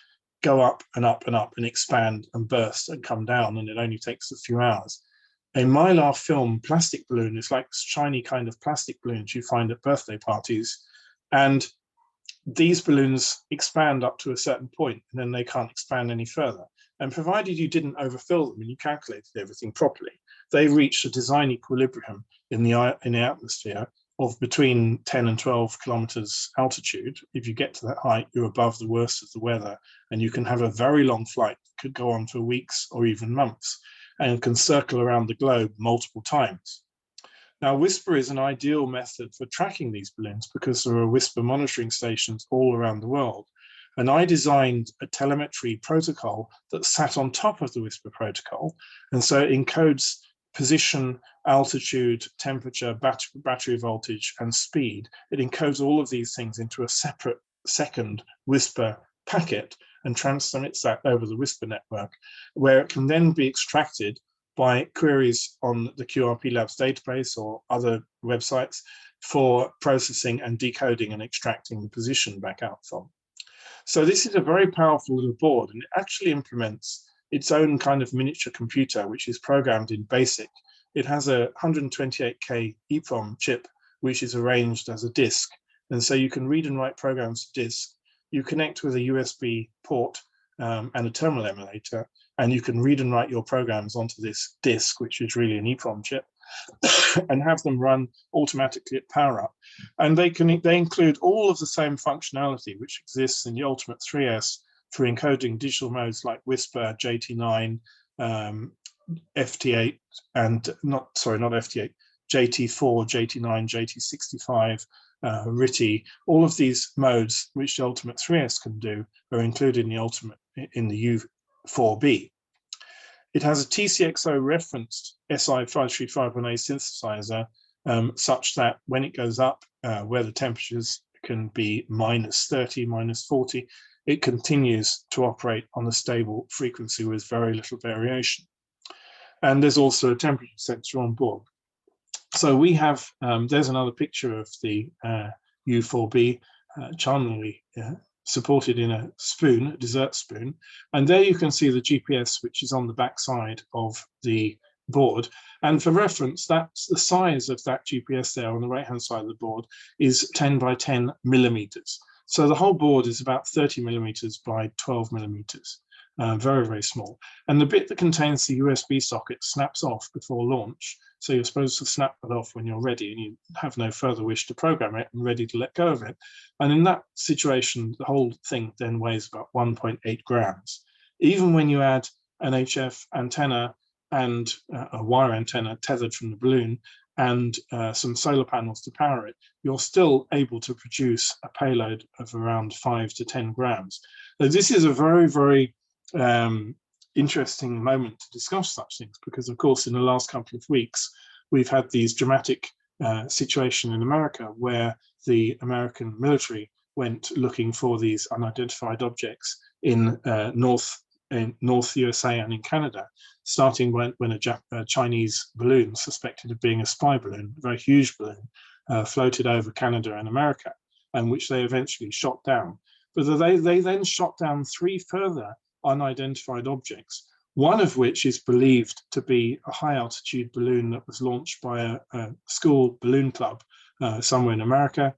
go up and up and up and expand and burst and come down, and it only takes a few hours. A mylar film plastic balloon is like shiny kind of plastic balloons you find at birthday parties, and these balloons expand up to a certain point and then they can't expand any further. And provided you didn't overfill them and you calculated everything properly, they reach a design equilibrium in the atmosphere of between 10 and 12 kilometers altitude. If you get to that height, you're above the worst of the weather, and you can have a very long flight that could go on for weeks or even months, and can circle around the globe multiple times. Now, WSPR is an ideal method for tracking these balloons because there are WSPR monitoring stations all around the world. And I designed a telemetry protocol that sat on top of the WSPR protocol. And so it encodes position, altitude, temperature, battery voltage, and speed. It encodes all of these things into a separate second WSPR packet and transmits that over the WSPR network, where it can then be extracted by queries on the QRP Labs database or other websites for processing and decoding and extracting the position back out from. So this is a very powerful little board, and it actually implements its own kind of miniature computer, which is programmed in BASIC. It has a 128K EEPROM chip, which is arranged as a disk. And so you can read and write programs to disk. You connect with a USB port and a terminal emulator, and you can read and write your programs onto this disk, which is really an EEPROM chip, and have them run automatically at power up. And they include all of the same functionality which exists in the Ultimate 3S for encoding digital modes like WSPR, JT9, FT8, and not FT8, JT4, JT9, JT65, RTTY. All of these modes which the Ultimate 3S can do are included in the U4B. It has a TCXO referenced SI5351A synthesizer, such that when it goes up, where the temperatures can be -30, -40, it continues to operate on a stable frequency with very little variation. And there's also a temperature sensor on board. So we have, there's another picture of the U4B, charmingly supported in a spoon, a dessert spoon. And there you can see the GPS, which is on the back side of the board. And for reference, that's the size of that GPS there on the right-hand side of the board is 10 by 10 millimeters. So the whole board is about 30 millimeters by 12 millimeters. very, very small. And the bit that contains the USB socket snaps off before launch. So you're supposed to snap that off when you're ready and you have no further wish to program it and ready to let go of it. And in that situation, the whole thing then weighs about 1.8 grams. Even when you add an HF antenna and a wire antenna tethered from the balloon and some solar panels to power it, you're still able to produce a payload of around 5 to 10 grams. So this is a very, very interesting moment to discuss such things, because of course in the last couple of weeks we've had these dramatic situation in America where the American military went looking for these unidentified objects in North USA and in Canada, starting when a Chinese balloon suspected of being a spy balloon, a very huge balloon, floated over Canada and America, and which they eventually shot down. But they then shot down 3 further unidentified objects, one of which is believed to be a high altitude balloon that was launched by a school balloon club somewhere in America.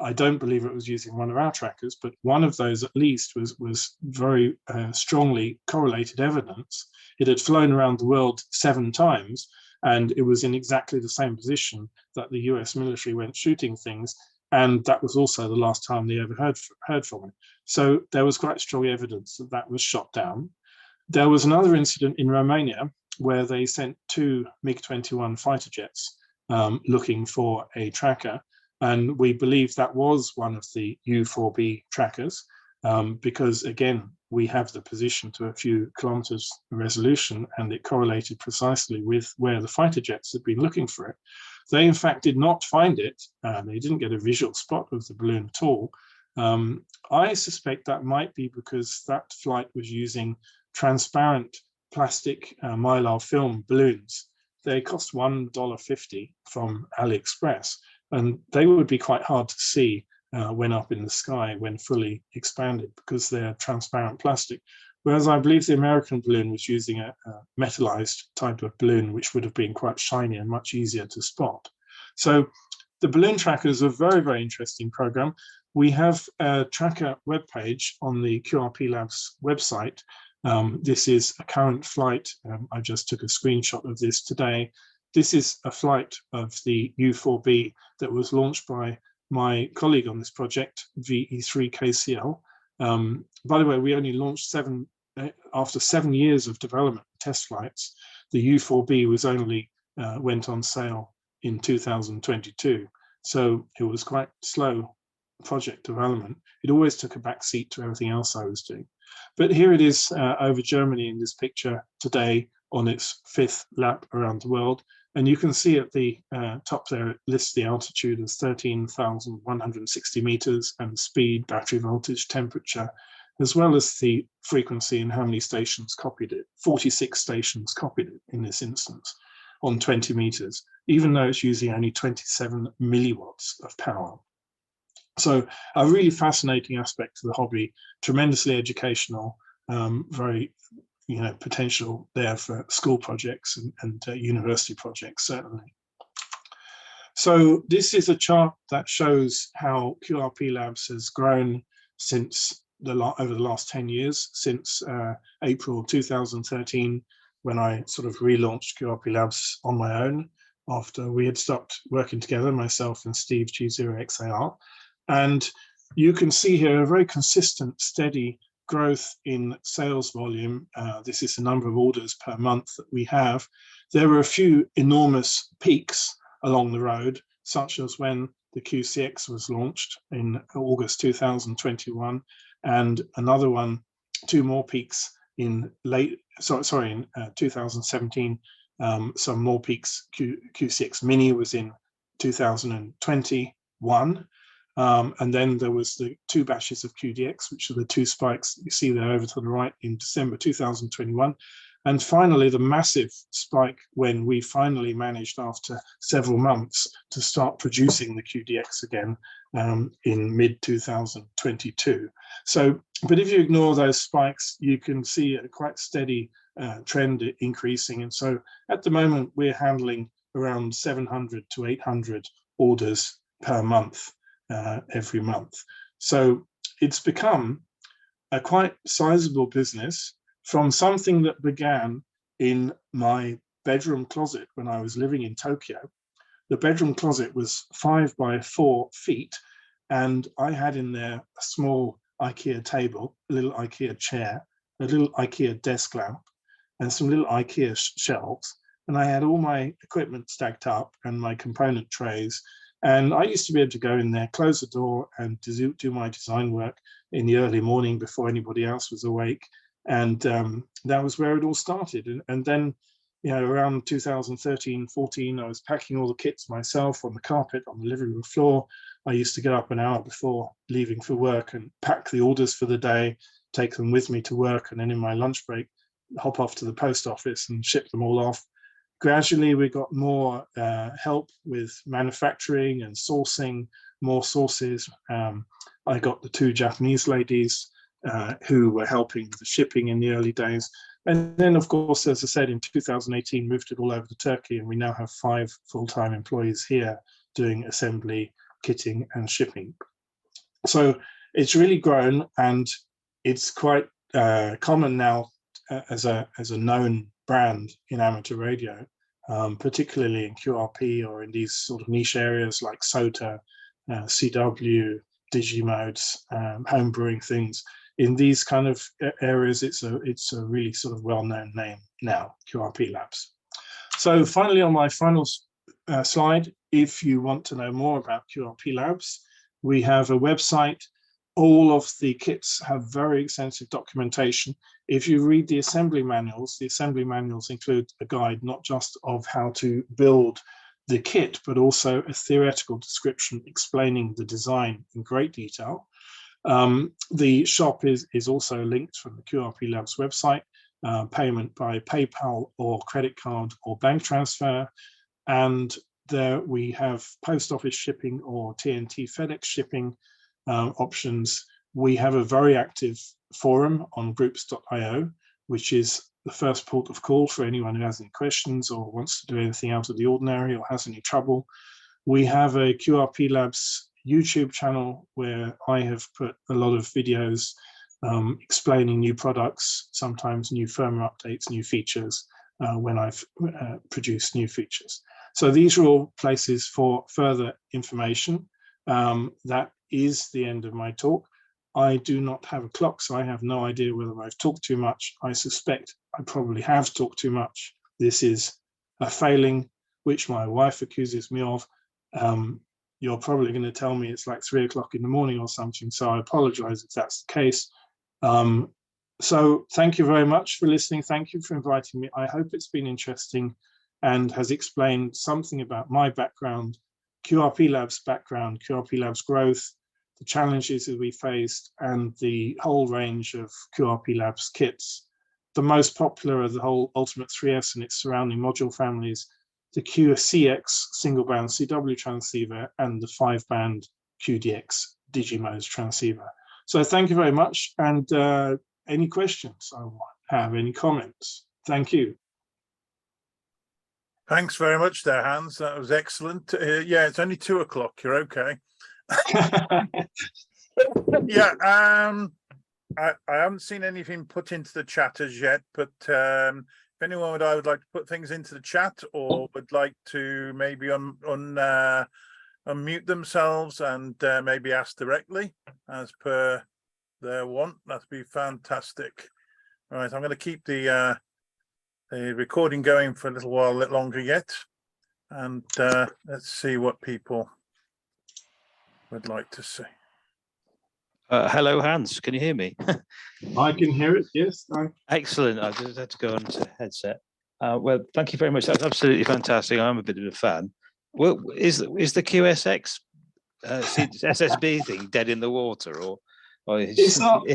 I don't believe it was using one of our trackers, but one of those at least was very strongly correlated evidence. It had flown around the world 7 times, and it was in exactly the same position that the US military went shooting things, and that was also the last time they ever heard from it. So there was quite strong evidence that that was shot down. There was another incident in Romania where they sent 2 MiG-21 fighter jets looking for a tracker. And we believe that was one of the U4B trackers, because again, we have the position to a few kilometers resolution, and it correlated precisely with where the fighter jets had been looking for it. They in fact did not find it. They didn't get a visual spot of the balloon at all. I suspect that might be because that flight was using transparent plastic mylar film balloons. They cost $1.50 from AliExpress. And they would be quite hard to see when up in the sky, when fully expanded, because they're transparent plastic. Whereas I believe the American balloon was using a metallized type of balloon, which would have been quite shiny and much easier to spot. So the balloon tracker is a very, very interesting program. We have a tracker webpage on the QRP Labs website. This is a current flight. I just took a screenshot of this today. This is a flight of the U4B that was launched by my colleague on this project, VE3KCL. By the way, we only launched after 7 years of development test flights. The U4B was only went on sale in 2022. So it was quite slow project development. It always took a back seat to everything else I was doing. But here it is over Germany in this picture today on its 5th lap around the world. And you can see at the top there, it lists the altitude as 13,160 meters and speed, battery voltage, temperature, as well as the frequency and how many stations copied it. 46 stations copied it in this instance on 20 meters, even though it's using only 27 milliwatts of power. So a really fascinating aspect to the hobby, tremendously educational, very potential there for school projects and university projects, certainly. So this is a chart that shows how QRP Labs has grown since over the last 10 years, since April 2013, when I sort of relaunched QRP Labs on my own after we had stopped working together, myself and Steve G0XAR. And you can see here a very consistent, steady growth in sales volume. This is the number of orders per month that we have. There were a few enormous peaks along the road, such as when the QCX was launched in August 2021, and another one, 2 more peaks in in 2017. Some more peaks. QCX Mini was in 2021. And then there was the 2 batches of QDX, which are the 2 spikes that you see there over to the right in December 2021. And finally, the massive spike when we finally managed, after several months, to start producing the QDX again in mid-2022. So, but if you ignore those spikes, you can see a quite steady trend increasing. And so at the moment, we're handling around 700 to 800 orders per month. Every month. So it's become a quite sizable business from something that began in my bedroom closet when I was living in Tokyo. The bedroom closet was 5 by 4 feet, and I had in there a small IKEA table, a little IKEA chair, a little IKEA desk lamp, and some little IKEA shelves. And I had all my equipment stacked up and my component trays. And I used to be able to go in there, close the door, and do my design work in the early morning before anybody else was awake. And that was where it all started. And then, around 2013, 14, I was packing all the kits myself on the carpet on the living room floor. I used to get up an hour before leaving for work and pack the orders for the day, take them with me to work, and then in my lunch break, hop off to the post office and ship them all off. Gradually, we got more help with manufacturing and sourcing, more sources. I got the 2 Japanese ladies who were helping with the shipping in the early days. And then, of course, as I said, in 2018, moved it all over to Turkey, and we now have 5 full-time employees here doing assembly, kitting, and shipping. So it's really grown, and it's quite common now as a known brand in amateur radio, particularly in QRP or in these sort of niche areas like SOTA, CW, Digimodes, home brewing things. In these kind of areas, it's a really sort of well-known name now, QRP Labs. So finally, on my final slide, if you want to know more about QRP Labs, we have a website. All of the kits have very extensive documentation. If you read the assembly manuals include a guide not just of how to build the kit, but also a theoretical description explaining the design in great detail. The shop is also linked from the QRP Labs website, payment by PayPal or credit card or bank transfer. And there we have post office shipping or TNT FedEx shipping options. We have a very active forum on groups.io, which is the first port of call for anyone who has any questions or wants to do anything out of the ordinary or has any trouble. We have a QRP Labs YouTube channel where I have put a lot of videos explaining new products, sometimes new firmware updates, new features when I've produced new features. So these are all places for further information. That is the end of my talk. I do not have a clock, so I have no idea whether I've talked too much. I suspect I probably have talked too much. This is a failing, which my wife accuses me of. You're probably going to tell me it's like 3 o'clock in the morning or something, so I apologize if that's the case. So thank you very much for listening. Thank you for inviting me. I hope it's been interesting and has explained something about my background, QRP Labs background, QRP Labs growth, the challenges that we faced, and the whole range of QRP Labs kits. The most popular of the whole Ultimate 3S and its surrounding module families, the QCX single band CW transceiver and the 5-band QDX Digimodes transceiver. So thank you very much. And any questions I have, any comments? Thank you. Thanks very much there, Hans. That was excellent. Yeah, it's only 2 o'clock. You're okay. Yeah, I haven't seen anything put into the chat as yet, but if anyone would like to put things into the chat or would like to maybe unmute themselves and maybe ask directly as per their want, that'd be fantastic. All right, I'm going to keep the recording going for a little while longer yet, and let's see what people would like to say. Hello, Hans. Can you hear me? I can hear it. Yes. Excellent. I just had to go on to headset. Well, thank you very much. That's absolutely fantastic. I'm a bit of a fan. Well, is the QSX SSB thing dead in the water, or it's not?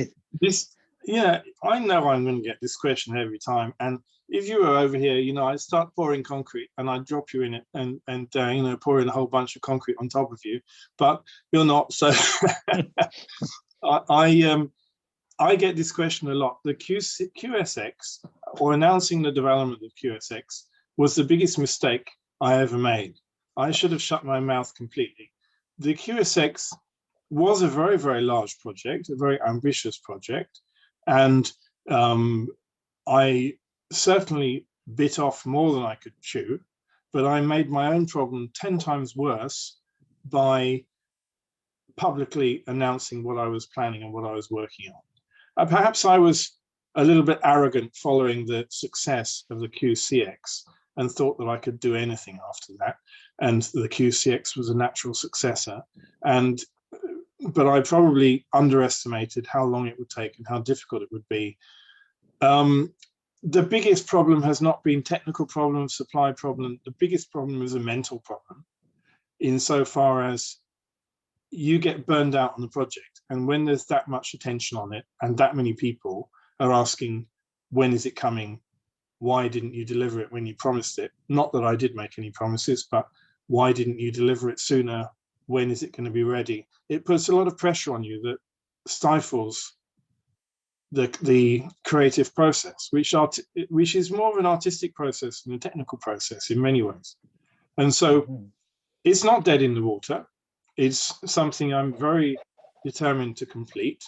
Yeah, I know I'm going to get this question every time. And if you were over here, I'd start pouring concrete and I'd drop you in it and pour in a whole bunch of concrete on top of you. But you're not. So I get this question a lot. The QSX, or announcing the development of QSX, was the biggest mistake I ever made. I should have shut my mouth completely. The QSX was a very, very large project, a very ambitious project. And I certainly bit off more than I could chew, but I made my own problem 10 times worse by publicly announcing what I was planning and what I was working on. Perhaps I was a little bit arrogant following the success of the QCX and thought that I could do anything after that. And the QCX was a natural successor. But I probably underestimated how long it would take and how difficult it would be. The biggest problem has not been technical problem, supply problem. The biggest problem is a mental problem, insofar as you get burned out on the project. And when there's that much attention on it and that many people are asking, when is it coming? Why didn't you deliver it when you promised it? Not that I did make any promises, but why didn't you deliver it sooner? When is it going to be ready? It puts a lot of pressure on you that stifles the creative process, which is more of an artistic process than a technical process in many ways. And so it's not dead in the water. It's something I'm very determined to complete.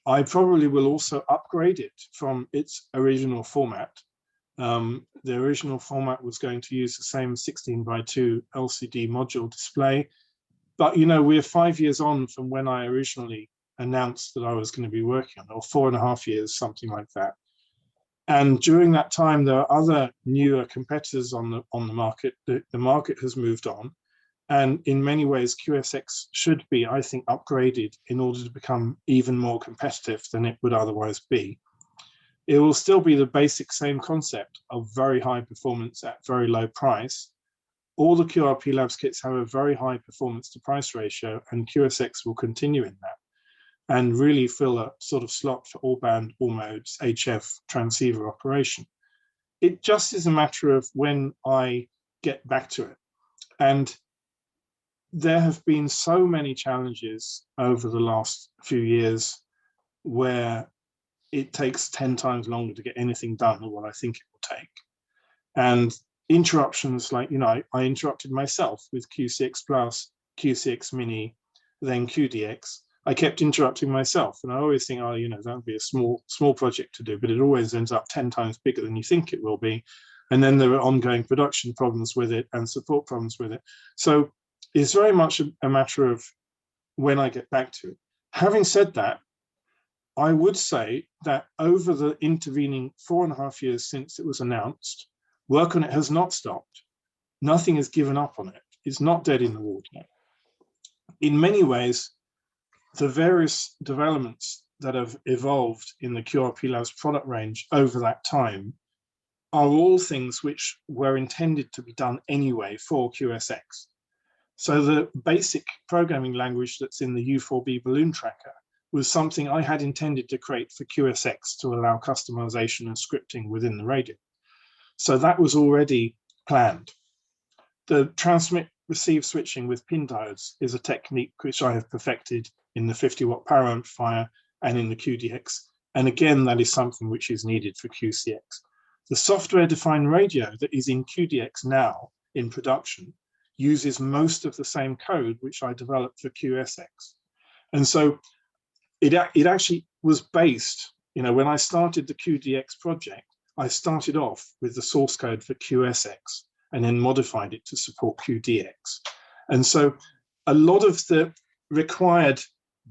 I probably will also upgrade it from its original format. The original format was going to use the same 16:2 LCD module display. But, you know, we're 5 years on from when I originally announced that I was going to be working on it, or 4.5 years, something like that. And during that time, there are other newer competitors on the market. The market has moved on. And in many ways, QSX should be, I think, upgraded in order to become even more competitive than it would otherwise be. It will still be the basic same concept of very high performance at very low price. All the QRP Labs kits have a very high performance to price ratio, and QSX will continue in that and really fill a sort of slot for all band, all modes, HF transceiver operation. It just is a matter of when I get back to it. And there have been so many challenges over the last few years where it takes 10 times longer to get anything done than what I think it will take. And interruptions like, you know, I interrupted myself with QCX Plus, QCX Mini, then QDX. I kept interrupting myself, and I always think, oh, you know, that would be a small project to do, but it always ends up 10 times bigger than you think it will be. And then there are ongoing production problems with it and support problems with it. So it's very much a matter of when I get back to it. Having said that, I would say that over the intervening 4.5 years since it was announced, work on it has not stopped. Nothing is given up on it. It's not dead in the water. In many ways, the various developments that have evolved in the QRP Labs product range over that time are all things which were intended to be done anyway for QSX. So the basic programming language that's in the U4B balloon tracker was something I had intended to create for QSX to allow customization and scripting within the radio. So that was already planned. The transmit receive switching with pin diodes is a technique which I have perfected in the 50-watt power amplifier and in the QDX. And again, that is something which is needed for QCX. The software-defined radio that is in QDX now in production uses most of the same code which I developed for QSX. And so it actually was based, you know, when I started the QDX project, I started off with the source code for QSX and then modified it to support QDX. And so a lot of the required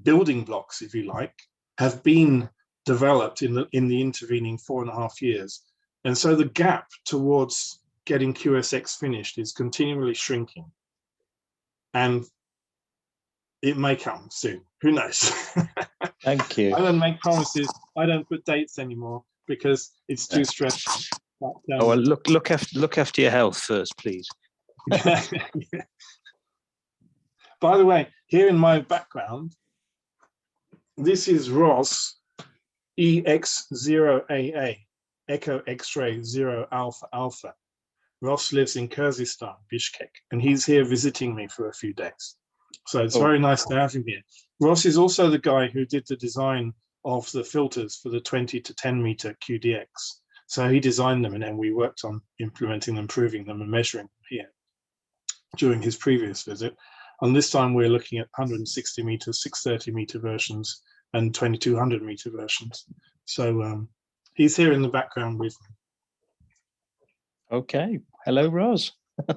building blocks, if you like, have been developed in the intervening 4.5 years. And so the gap towards getting QSX finished is continually shrinking. And it may come soon. Who knows? Thank you. I don't make promises. I don't put dates anymore because it's too stressful. But, Oh, well, look after your health first, please. By the way, here in my background, this is Ross EX0AA, Echo X-ray 0 Alpha Alpha. Ross lives in Kyrgyzstan, Bishkek, and he's here visiting me for a few days. So it's very nice to have him here. Ross is also the guy who did the design of the filters for the 20 to 10 meter QDX. So he designed them, and then we worked on implementing them, proving them, and measuring them here during his previous visit. And this time we're looking at 160 meter, 630 meter versions and 2200 meter versions. So he's here in the background with me. Okay. Hello, Ros.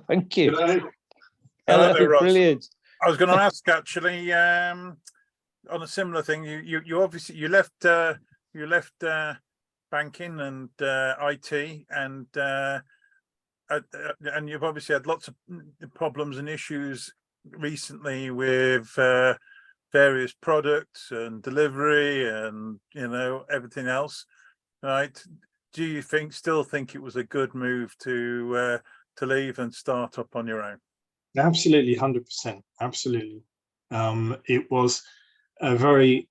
Thank you. Hello. Hello there, Ross. Brilliant. I was going to ask actually on a similar thing. You obviously you left banking and IT and you've obviously had lots of problems and issues recently with various products and delivery and everything else, right? Do you still think it was a good move to leave and start up on your own? Absolutely, 100%. Absolutely. It was a very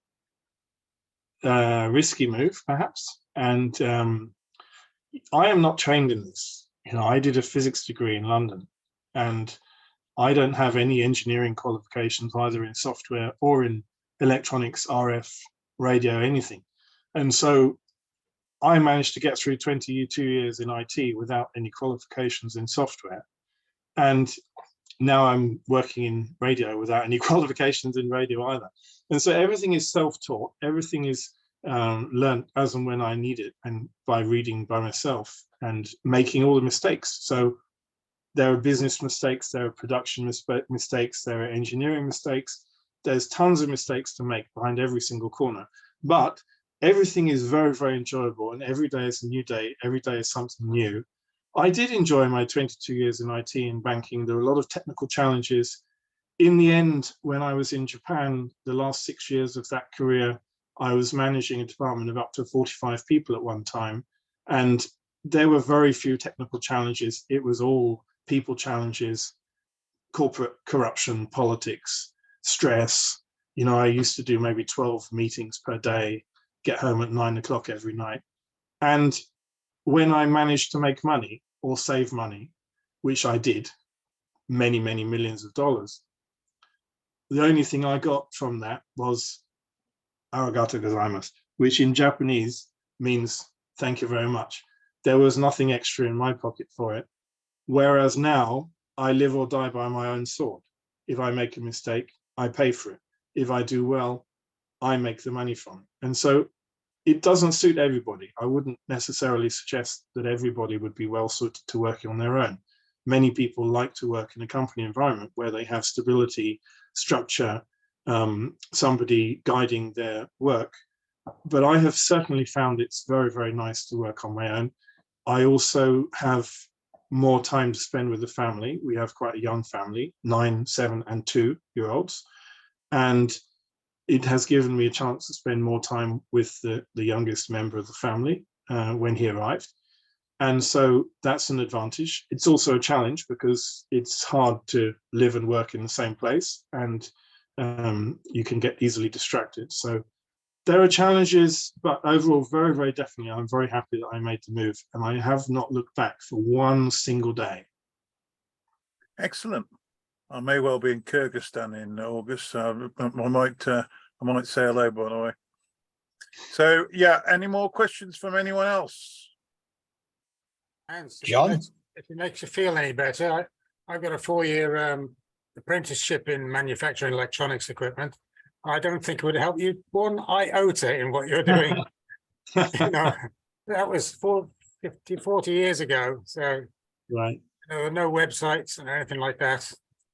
risky move, perhaps. And I am not trained in this. I did a physics degree in London, and I don't have any engineering qualifications either in software or in electronics, RF, radio, anything. And so I managed to get through 22 years in IT without any qualifications in software. And now I'm working in radio without any qualifications in radio either. And so everything is self-taught. Everything is learned as and when I need it, and by reading by myself and making all the mistakes. So there are business mistakes, there are production mistakes, there are engineering mistakes. There's tons of mistakes to make behind every single corner. But everything is very, very enjoyable, and every day is a new day. Every day is something new. I did enjoy my 22 years in IT and banking. There were a lot of technical challenges. In the end, when I was in Japan, the last 6 years of that career, I was managing a department of up to 45 people at one time. And there were very few technical challenges. It was all people challenges, corporate corruption, politics, stress. I used to do maybe 12 meetings per day, get home at 9 o'clock every night. And when I managed to make money or save money, which I did, many, many millions of dollars, the only thing I got from that was arigato gozaimasu, which in Japanese means thank you very much. There was nothing extra in my pocket for it. Whereas now I live or die by my own sword. If I make a mistake, I pay for it. If I do well, I make the money from it. And so it doesn't suit everybody. I wouldn't necessarily suggest that everybody would be well suited to working on their own. Many people like to work in a company environment where they have stability, structure, somebody guiding their work. But I have certainly found it's very, very nice to work on my own. I also have more time to spend with the family. We have quite a young family, 9, 7, and 2-year-olds. And it has given me a chance to spend more time with the youngest member of the family when he arrived. And so that's an advantage. It's also a challenge because it's hard to live and work in the same place, and you can get easily distracted. So there are challenges, but overall, very, very definitely, I'm very happy that I made the move, and I have not looked back for one single day. Excellent. I may well be in Kyrgyzstan in August, so I might say hello, by the way. So, yeah, any more questions from anyone else? John? If it makes you feel any better, I've got a 4-year apprenticeship in manufacturing electronics equipment. I don't think it would help you one iota in what you're doing. That was 40 years ago. So Right. there were no websites and anything like that.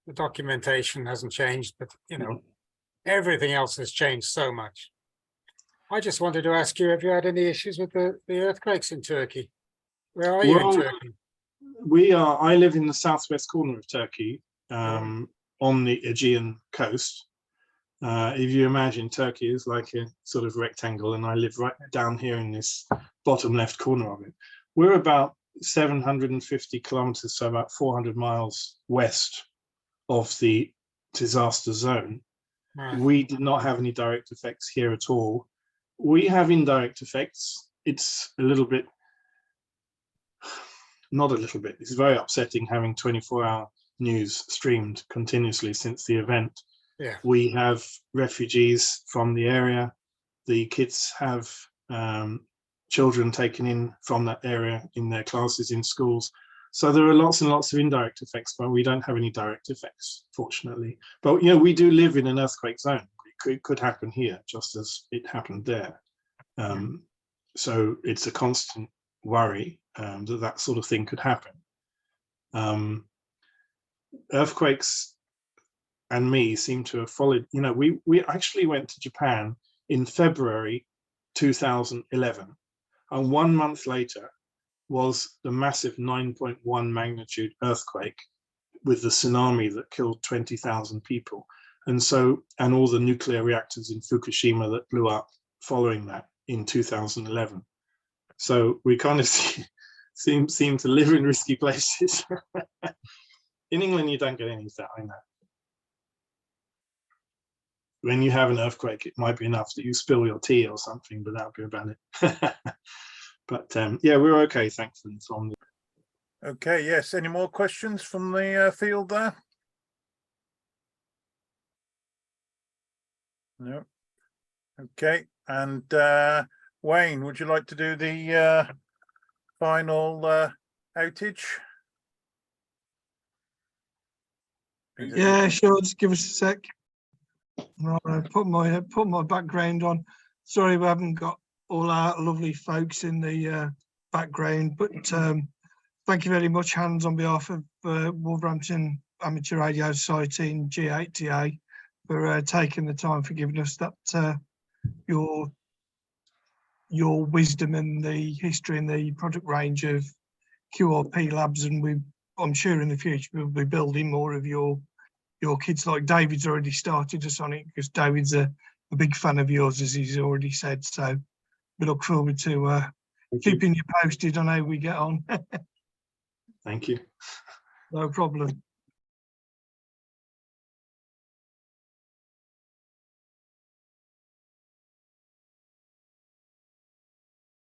The documentation hasn't changed, but everything else has changed so much. I just wanted to ask you, have you had any issues with the earthquakes in Turkey? Where are you in Turkey? I live in the southwest corner of Turkey, on the Aegean coast. If you imagine, Turkey is like a sort of rectangle, and I live right down here in this bottom left corner of it. We're about 750 kilometers, so about 400 miles west of the disaster zone. Right. We did not have any direct effects here at all. We have indirect effects. It's a little bit, not a little bit, it's very upsetting having 24-hour news streamed continuously since the event. Yeah. We have refugees from the area. The kids have children taken in from that area in their classes in schools. So there are lots and lots of indirect effects, but we don't have any direct effects, fortunately. But we do live in an earthquake zone. could happen here, just as it happened there. So it's a constant worry that sort of thing could happen. Earthquakes and me seem to have followed. You know, we actually went to Japan in February 2011, and 1 month later was the massive 9.1 magnitude earthquake with the tsunami that killed 20,000 people. And so, and all the nuclear reactors in Fukushima that blew up following that in 2011. So we kind of seem to live in risky places. In England, you don't get any of that, I know. When you have an earthquake, it might be enough that you spill your tea or something, but that'll be about it. But yeah, we're okay, thankfully. Okay, yes. Any more questions from the field there? No. Okay, and Wayne, would you like to do the final outage? Yeah, sure. Just give us a sec. I'll put my background on. Sorry, we haven't got all our lovely folks in the background, but thank you very much, Hans, on behalf of Wolverhampton Amateur Radio Society and G8TA for taking the time for giving us that your wisdom and the history and the product range of QRP Labs, and I'm sure in the future we'll be building more of your kids, like David's already started us on it, because David's a big fan of yours, as he's already said. So we look forward to keeping you posted on how we get on. Thank you. No problem.